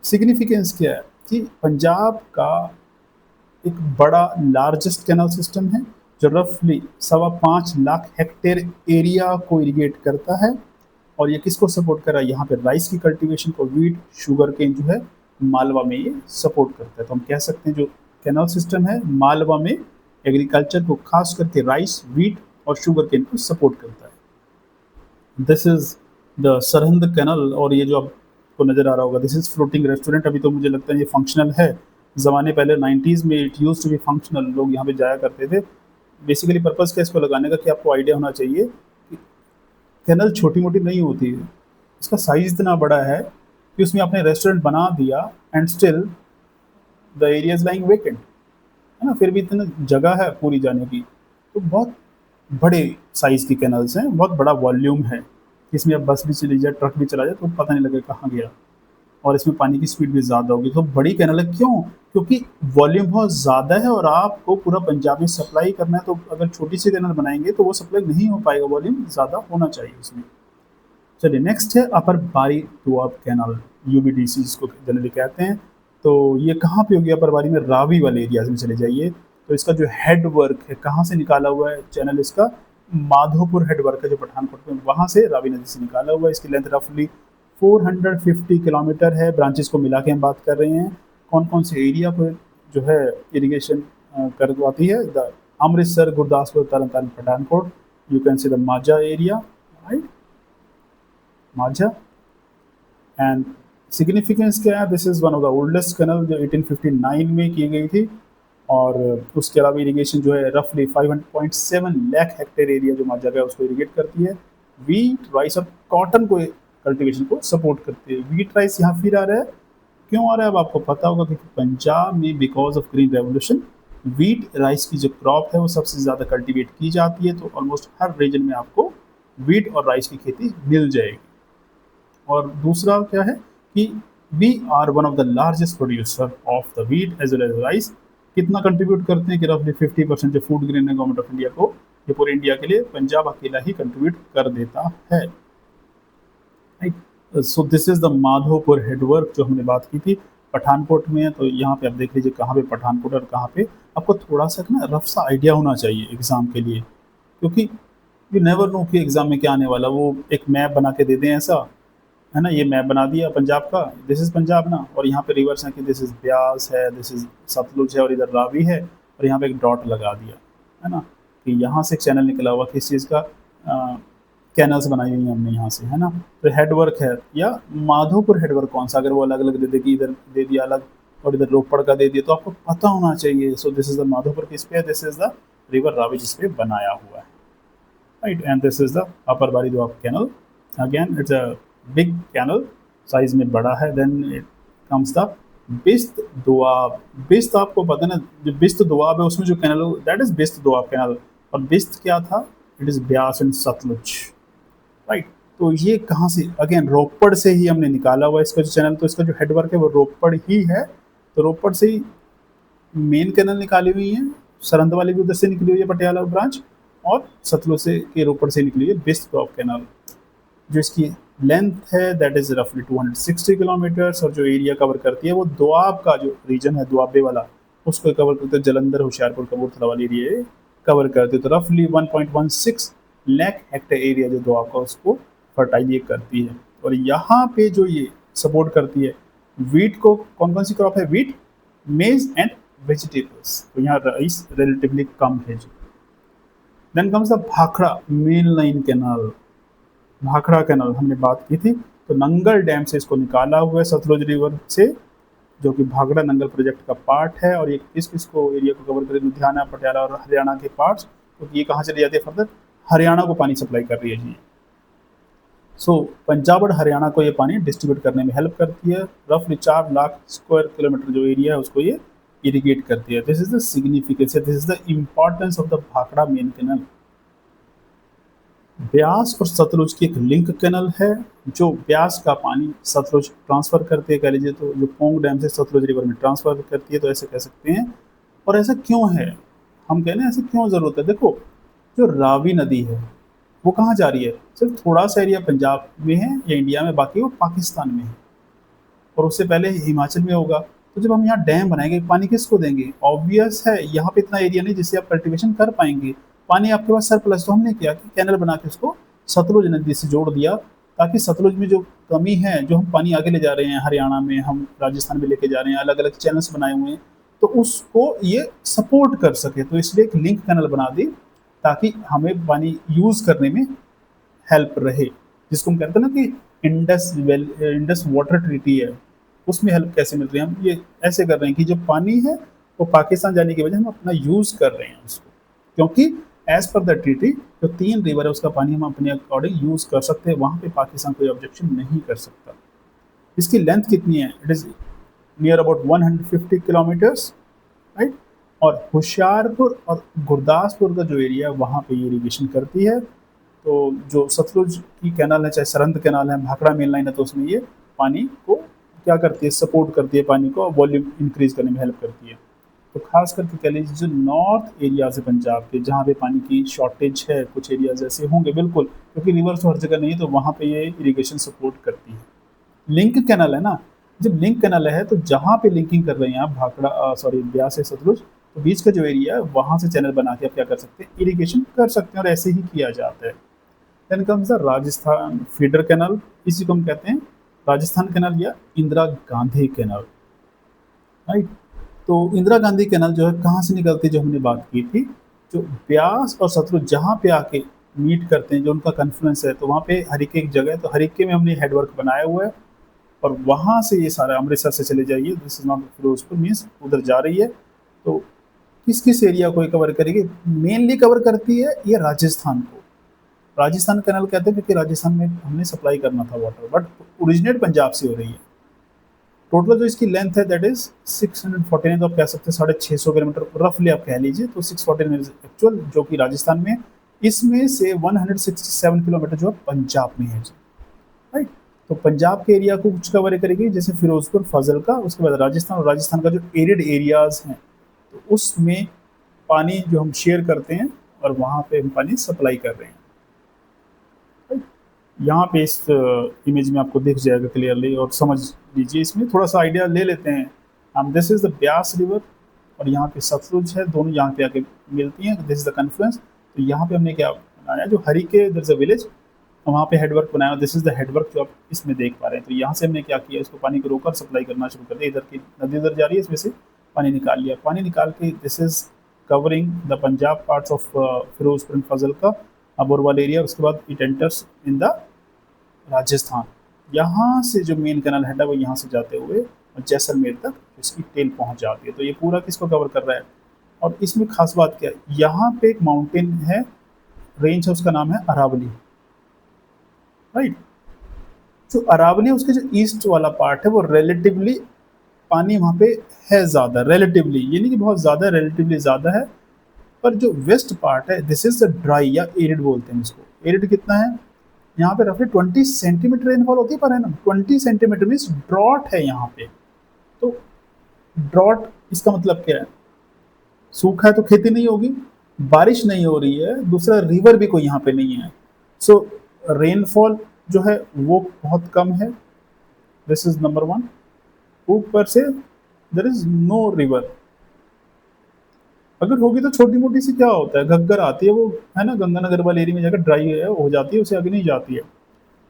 सिग्निफिकेंस क्या है कि पंजाब का एक बड़ा लार्जेस्ट कैनाल सिस्टम है जो रफली 5.25 लाख हेक्टेयर एरिया को इरिगेट करता है। और ये किसको सपोर्ट कर रहा है? यहाँ पे राइस की कल्टीवेशन को, वीट, शुगर केन जो है मालवा में ये सपोर्ट करता है। तो हम कह सकते हैं जो कैनाल सिस्टम है मालवा में एग्रीकल्चर को, खास करके राइस, वीट और शुगर केन को सपोर्ट करता है। This is the Sirhind canal. और ये जो आपको नज़र आ रहा होगा, दिस इज फ्लोटिंग रेस्टोरेंट। अभी तो मुझे लगता है ये फंक्शनल है। ज़माने पहले 90s में it use to be functional, लोग यहाँ पे जाया करते थे। बेसिकली पर्पज़ क्या इसको लगाने का कि आपको आइडिया होना चाहिए कि कैनल छोटी मोटी नहीं होती है, इसका साइज इतना बड़ा है कि उसमें आपने रेस्टोरेंट बना दिया and still the area is lying vacant, है ना, फिर भी इतना जगह है पूरी जाने की। तो बहुत बड़े साइज की कैनल्स हैं, बहुत बड़ा वॉल्यूम है, इसमें अब बस भी चली जाए, ट्रक भी चला जाए तो पता नहीं लगेगा कहाँ गया। और इसमें पानी की स्पीड भी ज़्यादा होगी। तो बड़ी कैनल है, क्यों? क्योंकि वॉल्यूम बहुत ज़्यादा है और आपको पूरा पंजाब में सप्लाई करना है। तो अगर छोटी सी कैनल बनाएंगे तो वो सप्लाई नहीं हो पाएगा, वॉल्यूम ज़्यादा होना चाहिए उसमें। चलिए नेक्स्ट है अपर बारी दोआब कैनाल, यूबीडीसी जिसको जनरली कहते हैं। तो ये कहाँ पे होगी? अपर बारी में रावी वाले एरियाज में चले जाइए। तो इसका जो हेड वर्क है, कहाँ से निकाला हुआ है चैनल इसका? माधोपुर हेड वर्क है जो पठानकोट में, वहाँ से रावी नदी से निकाला हुआ है। इसकी लेंथ रफली 450 किलोमीटर है। ब्रांचेस को मिला के हम बात कर रहे हैं। कौन कौन से एरिया पर जो है इरिगेशन करवाती है? The Amritsar, Gurdaspur, Tarn Taran, Pathankot. You can see the Majha area, right, Majha. And significance क्या है? This is one of the oldest canal जो 1859 में की गई थी। और उसके अलावा इरिगेशन जो है रफली 5.7 लाख हेक्टेयर एरिया जो माझा का है उसको इरिगेट करती है। वीट, राइस और कॉटन को कल्टीवेशन को सपोर्ट करती है। वीट, राइस यहाँ फिर आ रहा है, क्यों आ रहा है? अब आपको पता होगा कि पंजाब में because of green revolution wheat, rice की जो क्रॉप है वो सबसे ज़्यादा कल्टीवेट की जाती है। तो ऑलमोस्ट हर रीजन में आपको वीट और राइस की खेती मिल जाएगी। और दूसरा क्या है कि we are one of the largest producer of the wheat as well as rice. कितना कंट्रीब्यूट करते हैं कि रफली 50% जो फूड ग्रेन है गवर्नमेंट ऑफ इंडिया को, ये पूरे इंडिया के लिए पंजाब अकेला ही कंट्रीब्यूट कर देता है, right. So this is the Madhopur headwork जो हमने बात की थी, पठानकोट में है। तो यहाँ पे आप देख लीजिए कहाँ पे पठानकोट और कहाँ पे, आपको थोड़ा सा ना रफ सा आइडिया होना चाहिए एग्जाम के लिए, क्योंकि यू नेवर नो कि एग्जाम में क्या आने वाला। वो एक मैप बना के दे दें ऐसा, है ना, ये मैप बना दिया पंजाब का, दिस इज़ पंजाब ना, और यहाँ पे रिवर्स है कि दिस इज़ ब्यास है, दिस इज़ सतलुज है और इधर रावी है, और यहाँ पे एक डॉट लगा दिया, है ना, कि यहाँ से एक चैनल निकला हुआ किस चीज़ का, कैनल्स बनाई हुई हैं हमने यहाँ से, है ना। तो हेडवर्क है, या माधोपुर हेडवर्क कौन सा, अगर वो अलग अलग दे दे कि इधर दे दिया अलग और इधर रोपड़ का दे दिया तो आपको पता होना चाहिए। So this is the Madhopur किस पे है, this is the river Ravi जिस पे बनाया हुआ है, right. And this is the upper Bari Doab canal. Again it's a big canal, size में बड़ा है। Then it comes the Bist Doab. Bist आपको पता है ना, जो बिस्त दोआब है उसमें जो canal that is Bist Doab canal. और बिस्त क्या था? It is Beas and Sutlej, right. तो ये कहाँ से? अगेन रोपड़ से ही हमने निकाला हुआ इसका जो चैनल। तो इसका जो हेडवर्क है वो रोपड़ ही है। तो रोपड़ से ही मेन कैनल निकाली हुई है, सरहंद वाली भी उधर से निकली हुई है पटियाला ब्रांच, और सतलुज से के रोपड़ से निकली हुई है बिस्त दोआब कैनल। जो इसकी लेंथ है दैट इज़ रफली 260 किलोमीटर्स, और जो एरिया कवर करती है वो दोआब का जो रीजन है दोआबे वाला उसको कवर करते हैं। जलंधर, होशियारपुर, कपूरथला वाली एरिया कवर करते हैं। तो रफली 1.16 लाख हेक्टेयर एरिया जो दोआब का उसको फर्टाइल करती है। और यहाँ पे जो ये सपोर्ट करती है वीट को, कौन कौन सी क्रॉप है? Wheat, maize and vegetables. तो यहाँ राइस रिलेटिवली कम है जी। Then comes the Bhakra main line canal. Bhakra canal हमने बात की थी। तो नंगल डैम से इसको निकाला हुआ है सतलुज रिवर से, जो कि भाखड़ा नंगल प्रोजेक्ट का पार्ट है। और ये किस किस को एरिया को कवर करे? लुधियाना, पटियाला और हरियाणा के पार्ट्स। तो ये कहाँ चले जाते हैं? फर्दर हरियाणा को पानी सप्लाई कर रही है जी। सो पंजाब और हरियाणा को ये पानी डिस्ट्रीब्यूट करने में हेल्प करती है। रफली 4 लाख स्क्वायर किलोमीटर जो एरिया है उसको ये इरिगेट करती है। This is the significance, this is the importance of the Bhakra main canal. Beas और सतलुज की एक लिंक कैनल है जो ब्यास का पानी सतलुज ट्रांसफ़र करती है, कह लीजिए तो जो पोंग डैम से सतलुज रिवर में ट्रांसफ़र करती है, तो ऐसे कह सकते हैं। और ऐसा क्यों है? हम कह रहे हैं ऐसे क्यों ज़रूरत है? देखो, जो रावी नदी है वो कहाँ जा रही है? सिर्फ थोड़ा सा एरिया पंजाब में है या इंडिया में, बाकी वो पाकिस्तान में है, और उससे पहले हिमाचल में होगा। तो जब हम यहाँ डैम बनाएंगे पानी किसको देंगे? ऑब्वियस है यहाँ पे इतना एरिया नहीं जिससे आप कल्टीवेशन कर पाएंगे। पानी आपके पास सरप्लस, तो हमने क्या कि कैनल बना के उसको सतलुज नदी से जोड़ दिया, ताकि सतलुज में जो कमी है, जो हम पानी आगे ले जा रहे हैं, हरियाणा में हम राजस्थान में लेके जा रहे हैं, अलग अलग चैनल्स बनाए हुए हैं, तो उसको ये सपोर्ट कर सके। तो इसलिए एक लिंक कैनल बना दी ताकि हमें पानी यूज करने में हेल्प रहे, जिसको हम कहते हैं ना कि इंडस वाटर ट्रीटी है, उसमें हेल्प कैसे मिल रही है? हम ये ऐसे कर रहे हैं कि जो पानी है वो पाकिस्तान जाने की वजह हम अपना यूज कर रहे हैं उसको, क्योंकि एज पर द ट्रीटी जो 3 रिवर है उसका पानी हम अपने अकॉर्डिंग यूज कर सकते हैं, वहां पे पाकिस्तान कोई ऑब्जेक्शन नहीं कर सकता। इसकी लेंथ कितनी है? It is near about 150 kilometres, right. और होशियारपुर और गुरदासपुर का जो एरिया है वहाँ पे ये इरीगेशन करती है। तो जो सतलुज की कैनाल है, चाहे सरंद कैनाल है, भाखड़ा मेन लाइन है, तो उसमें ये पानी को क्या करती है? सपोर्ट करती है, पानी को वॉल्यूम इंक्रीज करने में हेल्प करती है। तो खास करके कह लीजिए जो नॉर्थ एरियाज है पंजाब के, जहाँ पे पानी की शॉर्टेज है, कुछ एरियाज ऐसे होंगे बिल्कुल, क्योंकि रिवर्स तो हर जगह नहीं है, तो वहाँ पे ये इरीगेशन सपोर्ट करती है। लिंक कैनल है ना, जब लिंक कैनल है तो जहाँ पे लिंकिंग कर रहे हैं आप भाखड़ा ब्यास से सतलुज, तो बीच का जो एरिया है वहाँ से चैनल बना के आप क्या कर सकते हैं? इरीगेशन कर सकते हैं, और ऐसे ही किया जाता है। Then comes the Rajasthan feeder canal, इसी को हम कहते हैं राजस्थान कैनल या इंदिरा गांधी कैनल, राइट। तो इंदिरा गांधी कैनल जो है कहाँ से निकलती है? जो हमने बात की थी, जो ब्यास और सतलुज जहाँ पे आके मीट करते हैं, जो उनका कन्फ्लुएंस है, तो वहाँ पे हरिके एक जगह है, तो हरिके में हमने हेडवर्क बनाया हुआ है, और वहाँ से ये सारा अमृतसर से चले जाइए, this is not Firozpur, means उधर जा रही है। तो किस किस एरिया को कवर करेगी? मेनली कवर करती है ये राजस्थान को। राजस्थान कैनल कहते हैं क्योंकि राजस्थान में हमने सप्लाई करना था वाटर, बट ओरिजिनेट पंजाब से हो रही है। टोटल जो इसकी लेंथ है दैट इज 649, तो आप कह सकते हैं 650 किलोमीटर रफली आप कह लीजिए, तो 649 एक्चुअल जो कि राजस्थान में, इसमें से 167 किलोमीटर जो पंजाब में है जी, राइट। तो पंजाब के एरिया को कुछ कवर करेगी, जैसे फिरोजपुर, फजल का, उसके बाद राजस्थान, और राजस्थान का जो एरिड एरियाज हैं तो उसमें पानी जो हम शेयर करते हैं, और वहाँ पे हम पानी सप्लाई कर रहे हैं। यहाँ पे इस इमेज में आपको दिख जाएगा क्लियरली, और समझ लीजिए, इसमें थोड़ा सा आइडिया ले लेते हैं हम। This is the Beas river, और यहाँ पे सतलुज है, दोनों यहाँ पे आके मिलती हैं, दिस इज द कन्फ्लुएंस। तो यहाँ पे हमने क्या बनाया, जो Harike there is a village, वहाँ पे हेडवर्क बनाया, दिस इज द हेडवर्क जो आप इसमें देख पा रहे हैं। तो यहाँ से हमने क्या किया, इसको पानी को रोककर सप्लाई करना शुरू कर दिया, इधर की नदी इधर जा रही है, इसमें से पानी निकाल लिया। पानी निकाल के this is covering the Punjab parts of Firozpur and फजल का अबोरवाल एरिया, उसके बाद it enters in the Rajasthan. यहाँ से जो मेन कैनल हेड है वो यहाँ से जाते हुए जैसलमेर तक इसकी टेल पहुँच जाती है। तो ये पूरा किसको कवर कर रहा है? और इसमें खास बात क्या है, यहाँ पे एक माउंटेन है, रेंज है, उसका नाम है अरावली, राइट। जो अरावली, उसके जो ईस्ट वाला पार्ट है वो रिलेटिवली पानी वहाँ पे है ज़्यादा, रिलेटिवली, ये नहीं कि बहुत ज़्यादा, रिलेटिवली ज़्यादा है। पर जो वेस्ट पार्ट है दिस इज द ड्राई या एरिड बोलते हैं इसको। एरिड कितना है? यहाँ पे रफली 20 सेंटीमीटर रेनफॉल होती है per annum. 20 centimetre means drought है यहाँ पे। तो ड्रॉट इसका मतलब क्या है? सूखा है तो खेती नहीं होगी, बारिश नहीं हो रही है, दूसरा रिवर भी कोई यहाँ पे नहीं है, सो रेनफॉल जो है वो बहुत कम है, दिस इज नंबर 1। ऊपर से देयर इज नो रिवर, अगर होगी तो छोटी मोटी सी क्या होता है, घग्गर आती है, वो है ना, गंगानगर वाले एरिया में जाकर ड्राई है हो जाती है, उसे आगे नहीं जाती है।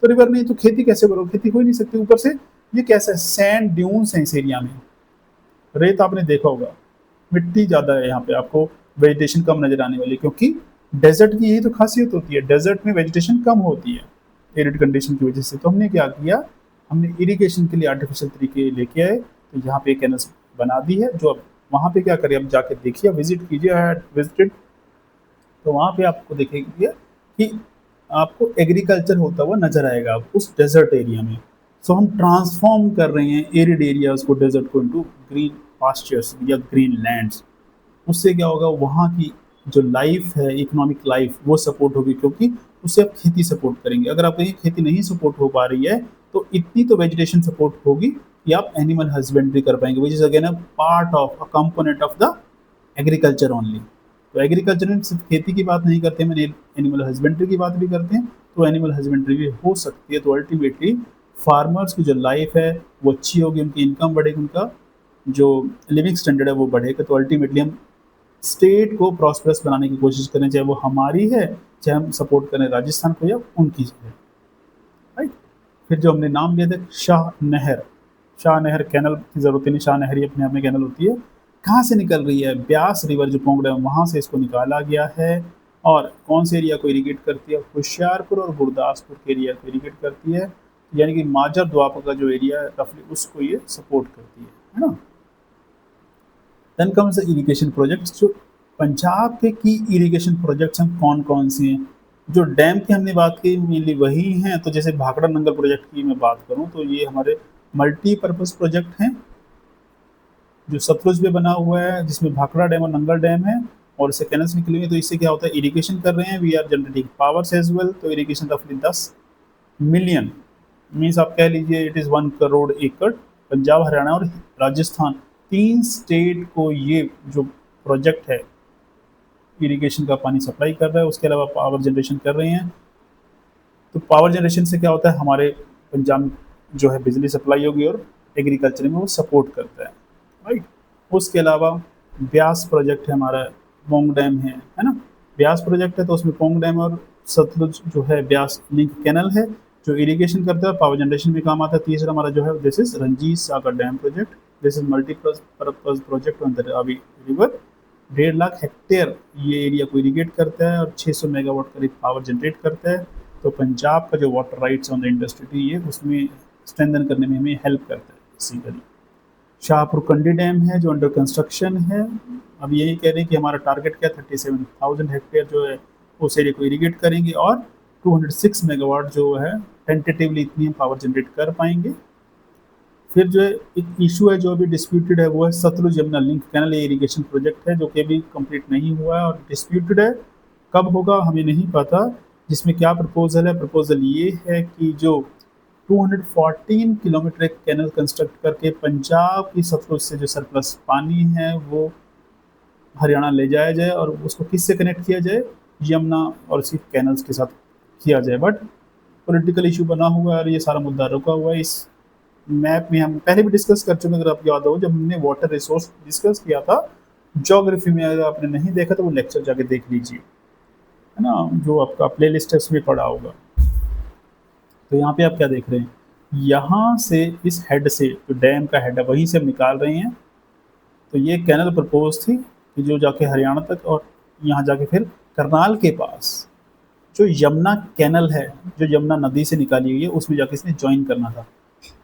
तो रिवर नहीं तो खेती कैसे करो? खेती हो ही नहीं सकती। ऊपर से ये कैसा है, सैंड ड्यून्स है इस एरिया में, रेत आपने देखा होगा, मिट्टी ज़्यादा है यहाँ पे, आपको वेजिटेशन कम नजर आने वाली, क्योंकि डेजर्ट की यही तो खासियत होती है, डेजर्ट में वेजिटेशन कम होती है एरिड कंडीशन की वजह से। तो हमने क्या किया, हमने इरिगेशन के लिए आर्टिफिशियल तरीके लेके आए, तो यहाँ पे कैनल्स बना दी है। जो अब वहाँ पे क्या करें, अब जाके देखिए, विजिट कीजिए, विजिटेड, तो वहाँ पे आपको देखेंगे कि आपको एग्रीकल्चर होता हुआ नजर आएगा उस डेजर्ट एरिया में। सो हम ट्रांसफॉर्म कर रहे हैं एरिड एरियाज को, डेजर्ट को, इनटू ग्रीन पास्चर्स या ग्रीन लैंड्स। उससे क्या होगा, वहाँ की जो लाइफ है, इकोनॉमिक लाइफ, वो सपोर्ट होगी, क्योंकि उससे आप खेती सपोर्ट करेंगे। अगर आप कहीं खेती नहीं सपोर्ट हो पा रही है तो इतनी तो वेजिटेशन सपोर्ट होगी कि आप एनिमल हस्बेंड्री कर पाएंगे, which is again a part of a component of the agriculture only. तो एग्रीकल्चर में सिर्फ खेती की बात नहीं करते हैं, एनिमल हस्बेंड्री की बात भी करते हैं, तो एनिमल हस्बेंड्री भी हो सकती है। तो अल्टीमेटली फार्मर्स की जो लाइफ है वो अच्छी होगी, उनकी इनकम बढ़ेगी, उनका जो लिविंग स्टैंडर्ड है वो बढ़ेगा, तो अल्टीमेटली हम स्टेट को प्रॉस्पेरस बनाने की कोशिश करें, चाहे वो हमारी है, चाहे हम सपोर्ट करें राजस्थान को या उनकी है, राइट। फिर जो हमने नाम लिया था शाह नहर, शाह नहर कैनल की ज़रूरत ही नहीं, शाह नहर ही अपने आप में कैनल होती है। कहाँ से निकल रही है? ब्यास रिवर जो पोंग डैम वहाँ से इसको निकाला गया है। और कौन से एरिया को इरिगेट करती है? होशियारपुर और गुरदासपुर के एरिया को इरिगेट करती है, यानी कि माजर द्वापर का जो एरिया है रफली उसको ये सपोर्ट करती है ना। Then comes the irrigation projects. जो पंजाब के की इरिगेशन प्रोजेक्ट्स हैं कौन कौन से हैं? जो डैम की हमने बात की मेनली वही हैं। तो जैसे भाखड़ा नंगल प्रोजेक्ट की मैं बात करूं तो ये हमारे मल्टीपर्पज़ प्रोजेक्ट हैं जो सतलुज में बना हुआ है, जिसमें भाखड़ा डैम और नंगल डैम है और इससे कैनल्स निकली हुई है। तो इससे क्या होता है, इरिगेशन कर रहे हैं, we are generating powers as well. तो इरिगेशन रफली 10 मिलियन मीन्स आप कह लीजिए इट इज़ 1 करोड़ एकड़। पंजाब, हरियाणा और राजस्थान, 3 स्टेट को ये जो प्रोजेक्ट है इरिगेशन का पानी सप्लाई कर रहा है। उसके अलावा पावर जनरेशन कर रहे हैं। तो पावर जनरेशन से क्या होता है, हमारे पंजाब में जो है बिजली सप्लाई होगी और एग्रीकल्चर में वो सपोर्ट करता है, राइट। उसके अलावा ब्यास प्रोजेक्ट है हमारा, पोंग डैम है ना। ब्यास प्रोजेक्ट है तो उसमें पोंग डैम और सतलुज जो है ब्यास लिंक कैनल है जो इरिगेशन करता है, पावर जनरेशन भी काम आता है। तीसरा हमारा जो है this is Ranjit Sagar dam project, this is multipurpose project on the Ravi river. 1.5 lakh hectare ये एरिया को इरिगेट करता है और 600 मेगावाट करीब पावर जनरेट करता है। तो पंजाब का जो water rights on the industry ये उसमें स्ट्रेंथन करने में हमें हेल्प करता है बेसिकली। शाहपुर कंडी डैम है जो अंडर कंस्ट्रक्शन है। अब यही कह रहे हैं कि हमारा टारगेट क्या, 37,000 हेक्टेयर जो है उस एरिया को इरिगेट करेंगे और 206 मेगावाट जो है टेंटेटिवली इतनी हम पावर जनरेट कर पाएंगे। फिर जो है एक इशू है जो अभी डिस्प्यूटेड है वो है सतलुज यमुना लिंक कैनल। ये इरिगेशन प्रोजेक्ट है जो कि अभी कंप्लीट नहीं हुआ है और डिस्प्यूटेड है, कब होगा हमें नहीं पता। जिसमें क्या प्रपोजल है, प्रपोजल ये है कि जो 214 किलोमीटर एक कैनल कंस्ट्रक्ट करके पंजाब की सतलुज से जो सरप्लस पानी है वो हरियाणा ले जाया जाए और उसको किससे कनेक्ट किया जाए, यमुना और उसकी कैनल्स के साथ किया जाए। बट पॉलिटिकल इशू बना हुआ है और ये सारा मुद्दा रुका हुआ है। इस मैप में हम पहले भी डिस्कस कर चुके हैं, अगर आप याद हो जब हमने वाटर रिसोर्स डिस्कस किया था ज्योग्राफी में, अगर आपने नहीं देखा तो वो लेक्चर जाके देख लीजिए, है ना, जो आपका प्ले लिस्ट है उसमें पड़ा होगा। तो यहाँ पे आप क्या देख रहे हैं, यहाँ से इस हेड से जो डैम का हेड है वहीं से हम निकाल रहे हैं। तो ये कैनल प्रपोज थी कि जो जाके हरियाणा तक और यहाँ जाके फिर करनाल के पास जो यमुना कैनल है जो यमुना नदी से निकाली हुई है उसमें जाके इसने ज्वाइन करना था।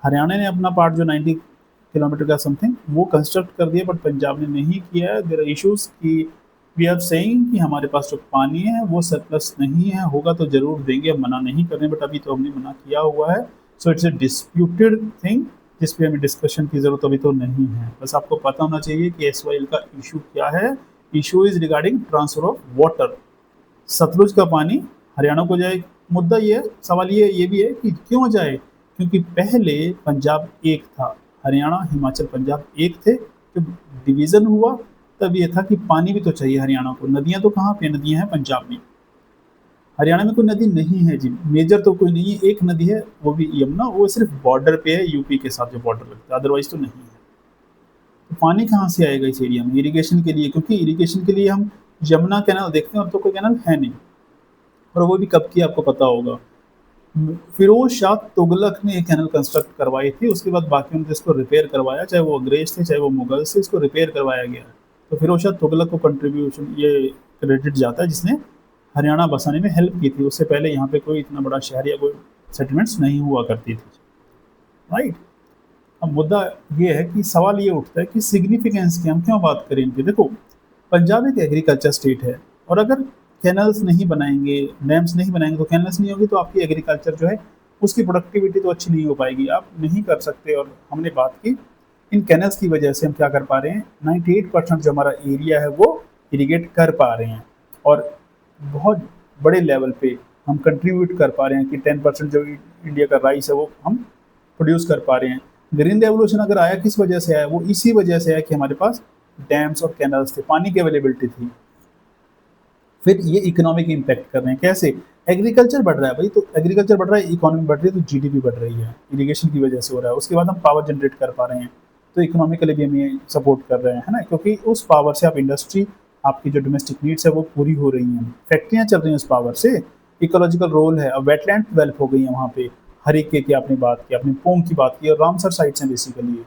हरियाणा ने अपना पार्ट जो 90 किलोमीटर का समथिंग वो कंस्ट्रक्ट कर दिया, बट पंजाब ने नहीं किया है। देयर आर इश्यूज कि वी आर सेइंग कि हमारे पास जो पानी है वो सरप्लस नहीं है, होगा तो ज़रूर देंगे, हम मना नहीं कर रहे, बट अभी तो हमने मना किया हुआ है। So it's a disputed thing जिस पे हमें डिस्कशन की ज़रूरत अभी तो नहीं है। बस आपको पता होना चाहिए कि SYL का इशू क्या है। Issue is regarding transfer of water. Sutlej का पानी हरियाणा को जाए। मुद्दा ये है, सवाल ये भी है कि क्यों जाए, क्योंकि पहले पंजाब एक था, हरियाणा हिमाचल पंजाब एक थे। जब डिवीज़न हुआ तब ये था कि पानी भी तो चाहिए हरियाणा को। नदियाँ तो कहाँ पे, नदियाँ हैं पंजाब में, हरियाणा में कोई नदी नहीं है जी, मेजर तो कोई नहीं है। एक नदी है वो भी यमुना, वो सिर्फ बॉर्डर पे है यूपी के साथ जो बॉर्डर लगता है, अदरवाइज तो नहीं है। तो पानी कहाँ से आएगा इस एरिया में इरिगेशन के लिए, क्योंकि इरिगेशन के लिए हम यमुना कैनाल देखते हैं और तो कोई कैनाल है नहीं, और वो भी कब की आपको पता होगा। फिरोज शाह तुगलक ने एक कैनल कंस्ट्रक्ट करवाई थी, उसके बाद बाकी ने इसको रिपेयर करवाया, चाहे वो अंग्रेज थे चाहे वो मुगल से, इसको रिपेयर करवाया गया। तो फिरोज शाह तुगलक को कंट्रीब्यूशन ये क्रेडिट जाता है जिसने हरियाणा बसाने में हेल्प की थी। उससे पहले यहाँ पे कोई इतना बड़ा शहर या कोई सेटलमेंट्स नहीं हुआ करती थी, राइट। अब मुद्दा ये है कि सवाल ये उठता है कि सिग्निफिकेंस की हम क्यों बात करें इनकी। देखो पंजाब एक एग्रीकल्चर स्टेट है और अगर कैनल्स नहीं बनाएंगे, डैम्स नहीं बनाएंगे, तो कैनल्स नहीं होगी तो आपकी एग्रीकल्चर जो है उसकी प्रोडक्टिविटी तो अच्छी नहीं हो पाएगी, आप नहीं कर सकते। और हमने बात की इन कैनल्स की वजह से हम क्या कर पा रहे हैं, 98% जो हमारा एरिया है वो इरिगेट कर पा रहे हैं और बहुत बड़े लेवल पे हम कंट्रीब्यूट कर पा रहे हैं कि 10% जो इंडिया का राइस है वो हम प्रोड्यूस कर पा रहे हैं। ग्रीन रेवोल्यूशन अगर आया किस वजह से आया, वो इसी वजह से आया कि हमारे पास डैम्स और कैनल्स थे, पानी की अवेलेबिलिटी थी। फिर ये इकोनॉमिक इम्पैक्ट कर रहे हैं, कैसे, एग्रीकल्चर बढ़ रहा है भाई, तो एग्रीकल्चर बढ़ रहा है, इकोनॉमी बढ़ रही है, तो GDP बढ़ रही है, इरिगेशन की वजह से हो रहा है। उसके बाद हम पावर जनरेट कर पा रहे हैं, तो इकोनॉमिकली भी हम ये सपोर्ट कर रहे हैं, है ना? क्योंकि उस पावर से आप इंडस्ट्री, आपकी जो डोमेस्टिक नीड्स है वो पूरी हो रही हैं, फैक्ट्रियाँ चल रही हैं उस पावर से, इकोलॉजिकल रोल है। अब वेटलैंड डेवलप हो गई है वहाँ पे, हरिके की आपने बात की, आपने पोंग की बात की और रामसर साइट्स हैं बेसिकली।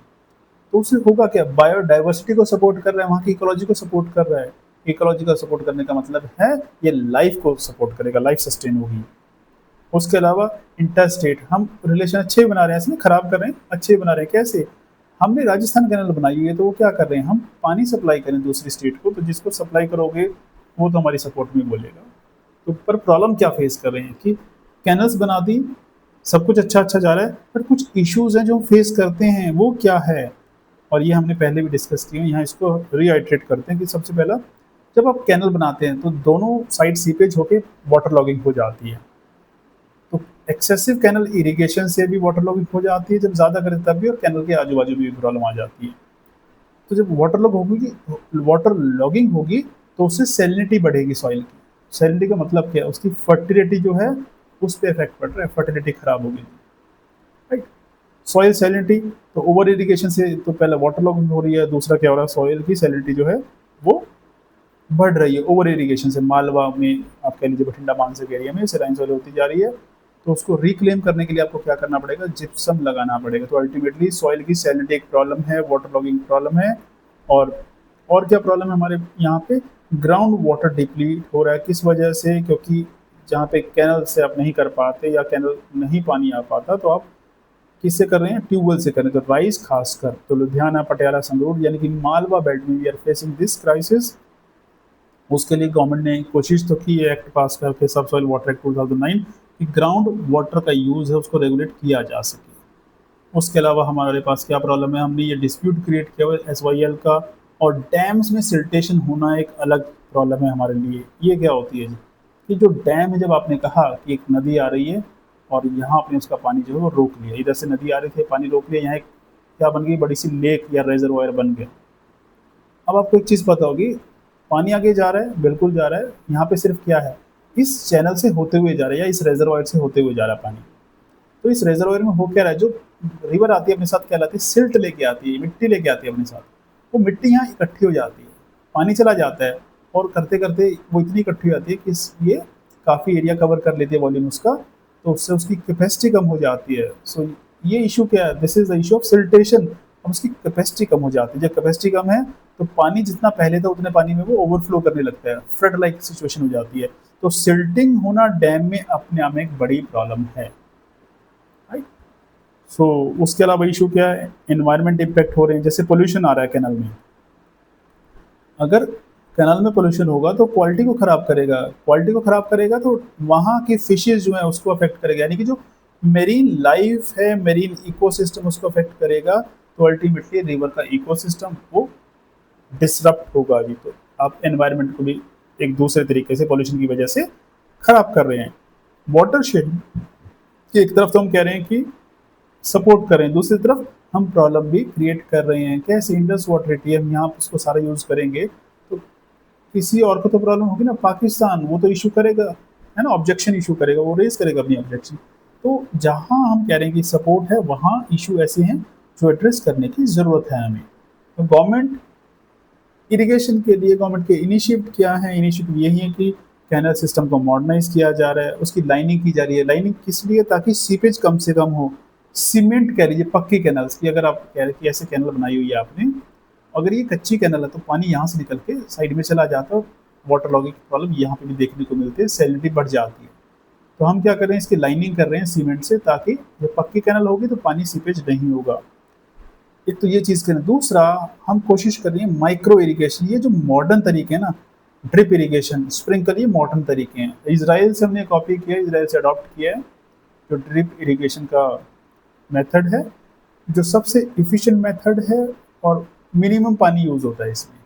तो उससे होगा क्या, बायोडाइवर्सिटी को सपोर्ट कर रहा है, वहाँ की इकोलॉजी को सपोर्ट कर रहा है। इकोलॉजी का सपोर्ट करने का मतलब है ये लाइफ को सपोर्ट करेगा, लाइफ सस्टेन होगी। उसके अलावा इंटरस्टेट हम रिलेशन अच्छे बना रहे हैं, ऐसे नहीं खराब कर रहे हैं, अच्छे बना रहे हैं। कैसे? हमने राजस्थान कैनल बनाई हुई है, तो वो क्या कर रहे हैं, हम पानी सप्लाई करें दूसरी स्टेट को, तो जिसको सप्लाई करोगे वो तो हमारी सपोर्ट में बोलेगा। तो पर प्रॉब्लम क्या फेस कर रहे हैं कि कैनल्स बना दी, सब कुछ अच्छा अच्छा जा रहा है, पर कुछ इश्यूज हैं जो हम फेस करते हैं, वो क्या है? और ये हमने पहले भी डिस्कस किए हैं, यहाँ इसको रीआइट्रेट करते हैं कि सबसे पहला, जब आप कैनल बनाते हैं तो दोनों साइड सीपेज होके वाटर लॉगिंग हो जाती है। तो एक्सेसिव कैनल इरिगेशन से भी वाटर लॉगिंग हो जाती है, जब ज़्यादा करें तब भी, और कैनल के आजू बाजू भी प्रॉब्लम आ जाती है। तो जब वाटर लॉगिंग होगी तो उससे सैलिनिटी बढ़ेगी सॉइल की। सैलिनिटी का मतलब क्या है, उसकी फर्टिलिटी जो है उस पर इफेक्ट पड़ रहा है, फर्टिलिटी खराब होगी, राइट? सॉइल सैलिनिटी, तो ओवर इरिगेशन से तो पहले वाटर लॉगिंग हो रही है, दूसरा क्या हो रहा है, सॉइल की सैलिनिटी जो है वो बढ़ रही है ओवर इरिगेशन से। मालवा में आप कह लीजिए बठिंडा मानसक एरिया में सेलाइन सॉइल होती जा रही है, तो उसको रिक्लेम करने के लिए आपको क्या करना पड़ेगा, जिप्सम लगाना पड़ेगा। तो अल्टीमेटली सॉइल की सैलिनिटी एक प्रॉब्लम है, वाटर लॉगिंग प्रॉब्लम है, और क्या प्रॉब्लम है हमारे यहाँ पे, ग्राउंड वाटर डिप्लीट हो रहा है। किस वजह से? क्योंकि जहाँ पे कैनल से आप नहीं कर पाते या कैनल नहीं पानी आ पाता, तो आप किससे कर रहे हैं, ट्यूबवेल से कर रहे हैं। तो राइस खासकर तो लुधियाना, पटियाला, संगरूर यानी कि मालवा बेल्ट में we are facing this crisis. उसके लिए गवर्नमेंट ने कोशिश तो की है, एक्ट पास करके, सब सॉइल वाटर एक्ट 2009, कि ग्राउंड वाटर का यूज़ है उसको रेगुलेट किया जा सके। उसके अलावा हमारे पास क्या प्रॉब्लम है, हमने ये डिस्प्यूट क्रिएट किया हुआ है SYL का, और डैम्स में सिल्टेशन होना एक अलग प्रॉब्लम है हमारे लिए। ये क्या होती है जी, कि जो डैम है, जब आपने कहा कि एक नदी आ रही है और यहाँ आपने उसका पानी जो है वो रोक लिया, इधर से नदी आ रही थी, पानी रोक लिया, यहाँ एक क्या बन गई, बड़ी सी लेक या रेजरवायर बन गया। अब आपको एक चीज़ पता होगी, पानी आगे जा रहा है, बिल्कुल जा रहा है, यहाँ पे सिर्फ क्या है, इस चैनल से होते हुए जा रहा है या इस रेजरवायर से होते हुए जा रहा है पानी। तो इस रेजरवायर में हो क्या रहा है, जो रिवर आती है अपने साथ क्या लाती है, सिल्ट लेके आती है, मिट्टी लेके आती है अपने साथ। वो मिट्टी यहाँ इकट्ठी हो जाती है, पानी चला जाता है, और करते करते वो इतनी इकट्ठी हो जाती है कि ये काफ़ी एरिया कवर कर लेती है वॉल्यूम उसका, तो उससे उसकी कैपेसिटी कम हो जाती है। सो ये इशू क्या है, this is the issue of siltation. अब उसकी कैपेसिटी कम हो जाती है, जब कैपेसिटी कम है तो पानी जितना पहले था उतने पानी में वो ओवरफ्लो करने लगता है, फ्लड लाइक सिचुएशन हो जाती है। तो सिल्टिंग होना डैम में अपने आप में एक बड़ी प्रॉब्लम है, राइट? सो उसके अलावा इशू क्या है, एनवायरमेंट इम्पैक्ट हो रहे हैं, जैसे पोल्यूशन आ रहा है कैनल में। अगर कैनल में पोल्यूशन होगा तो क्वालिटी को ख़राब करेगा, क्वालिटी को ख़राब करेगा तो वहाँ की फिशेज जो है उसको अफेक्ट करेगा, यानी कि जो मेरीन लाइफ है, मेरीन इकोसिस्टम उसको अफेक्ट करेगा। तो अल्टीमेटली रिवर का इकोसिस्टम वो डिसरप्ट होगा। अभी तो आप एनवायरनमेंट को भी एक दूसरे तरीके से पॉल्यूशन की वजह से खराब कर रहे हैं। वाटर शेड की एक तरफ तो हम कह रहे हैं कि सपोर्ट कर रहे हैं, दूसरी तरफ हम प्रॉब्लम भी क्रिएट कर रहे हैं। कैसे? इंडस वाटर एटी हम यहाँ उसको सारा यूज़ करेंगे तो किसी और को तो प्रॉब्लम होगी ना, पाकिस्तान वो तो इशू करेगा, है ना, ऑब्जेक्शन इशू करेगा, वो रेज करेगा अपनी ऑब्जेक्शन। तो जहाँ हम कह रहे हैं कि सपोर्ट है, वहाँ इशू ऐसे हैं जो एड्रेस करने की ज़रूरत है हमें। तो गवर्नमेंट इरिगेशन के लिए, गवर्नमेंट के इनिशिएटिव क्या है, इनिशिएटिव यही है कि कैनल सिस्टम को मॉडर्नाइज किया जा रहा है, उसकी लाइनिंग की जा रही है। लाइनिंग किस लिए? ताकि सीपेज कम से कम हो। सीमेंट कह लीजिए, पक्की कैनल्स की, अगर आप कह रहे कि ऐसे कैनल बनाई हुई है आपने, अगर ये कच्ची कैनल है तो पानी यहाँ से निकल के साइड में चला जाता है, वाटर लॉगिंग की प्रॉब्लम यहाँ पे भी देखने को मिलती है, सैलिनिटी बढ़ जाती है। तो हम क्या कर रहे हैं, इसकी लाइनिंग कर रहे हैं सीमेंट से, ताकि जब पक्की कैनल होगी तो पानी सीपेज नहीं होगा। एक तो ये चीज़ करें। दूसरा, हम कोशिश कर रहे हैं माइक्रो इरिगेशन, ये जो मॉडर्न तरीके हैं ना, ड्रिप इरिगेशन, स्प्रिंकल, ये मॉडर्न तरीके हैं। इजराइल से हमने कॉपी किया है, इजराइल से अडॉप्ट किया है जो ड्रिप इरिगेशन का मेथड है, जो सबसे इफ़िशिएंट मेथड है और मिनिमम पानी यूज़ होता है इसमें।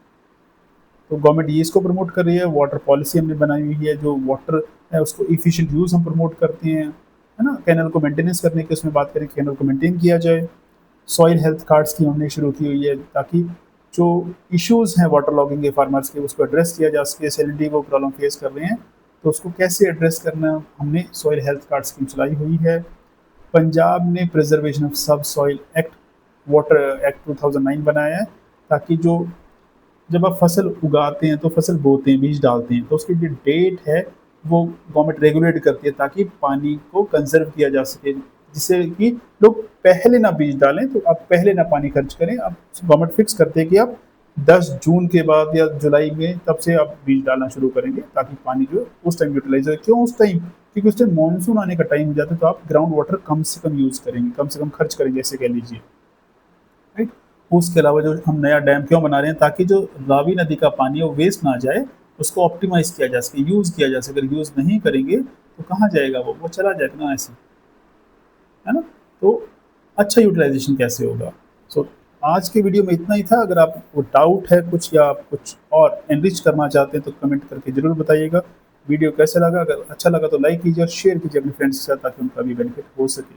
तो गवर्नमेंट ये इसको प्रमोट कर रही है। वाटर पॉलिसी हमने बनाई हुई है, जो वाटर है उसको इफ़िशिएंट यूज़ हम प्रमोट करते हैं, है ना। कैनल को मेंटेनेंस करने की उसमें बात करें, कैनल को मेंटेन किया जाए। सॉइल हेल्थ कार्ड्स की हमने शुरू की हुई है, ताकि जो इश्यूज़ हैं वाटर लॉगिंग के फार्मर्स के उसको एड्रेस किया जा सके। सैलिनिटी वो प्रॉब्लम फेस कर रहे हैं तो उसको कैसे एड्रेस करना, हमने सॉइल हेल्थ कार्ड स्कीम चलाई हुई है। पंजाब ने प्रिजर्वेशन ऑफ सब सॉइल एक्ट वाटर एक्ट 2009 बनाया है, ताकि जो जब आप फसल उगाते हैं तो फसल बोते हैं, बीज डालते हैं, तो उसकी जो डेट है वो गवर्नमेंट रेगुलेट करती है, ताकि पानी को कंजर्व किया जा सके, जिससे कि लोग पहले ना बीज डालें, तो आप पहले ना पानी खर्च करें। अब गवर्नमेंट फिक्स करते हैं कि आप 10 जून के बाद या जुलाई में तब से आप बीज डालना शुरू करेंगे, ताकि पानी जो है उस टाइम यूटिलाइज हो। क्यों उस टाइम? क्योंकि उस टाइम मानसून आने का टाइम हो जाता है, तो आप ग्राउंड वाटर कम से कम यूज़ करेंगे, कम से कम खर्च करेंगे, ऐसे कह लीजिए, राइट। उसके अलावा जो हम नया डैम क्यों बना रहे हैं, ताकि जो रावी नदी का पानी है वो वेस्ट ना जाए, उसको ऑप्टिमाइज किया जा सके, यूज़ किया जा सके। अगर यूज़ नहीं करेंगे तो कहाँ जाएगा वो चला जाएगा ना ऐसे, है ना? तो अच्छा यूटिलाइजेशन कैसे होगा? सो आज के वीडियो में इतना ही था। अगर आपको डाउट है कुछ या आप कुछ और एनरिच करना चाहते हैं तो कमेंट करके ज़रूर बताइएगा। वीडियो कैसा लगा? अगर अच्छा लगा तो लाइक कीजिए और शेयर कीजिए अपने फ्रेंड्स के साथ, ताकि उनका भी बेनिफिट हो सके।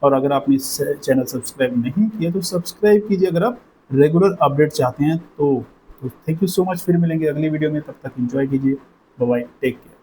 और अगर आपने इस चैनल सब्सक्राइब नहीं किया तो सब्सक्राइब कीजिए, अगर आप रेगुलर अपडेट चाहते हैं तो। थैंक यू सो मच, फिर मिलेंगे अगली वीडियो में, तब तक एंजॉय कीजिए। Bye bye, take care.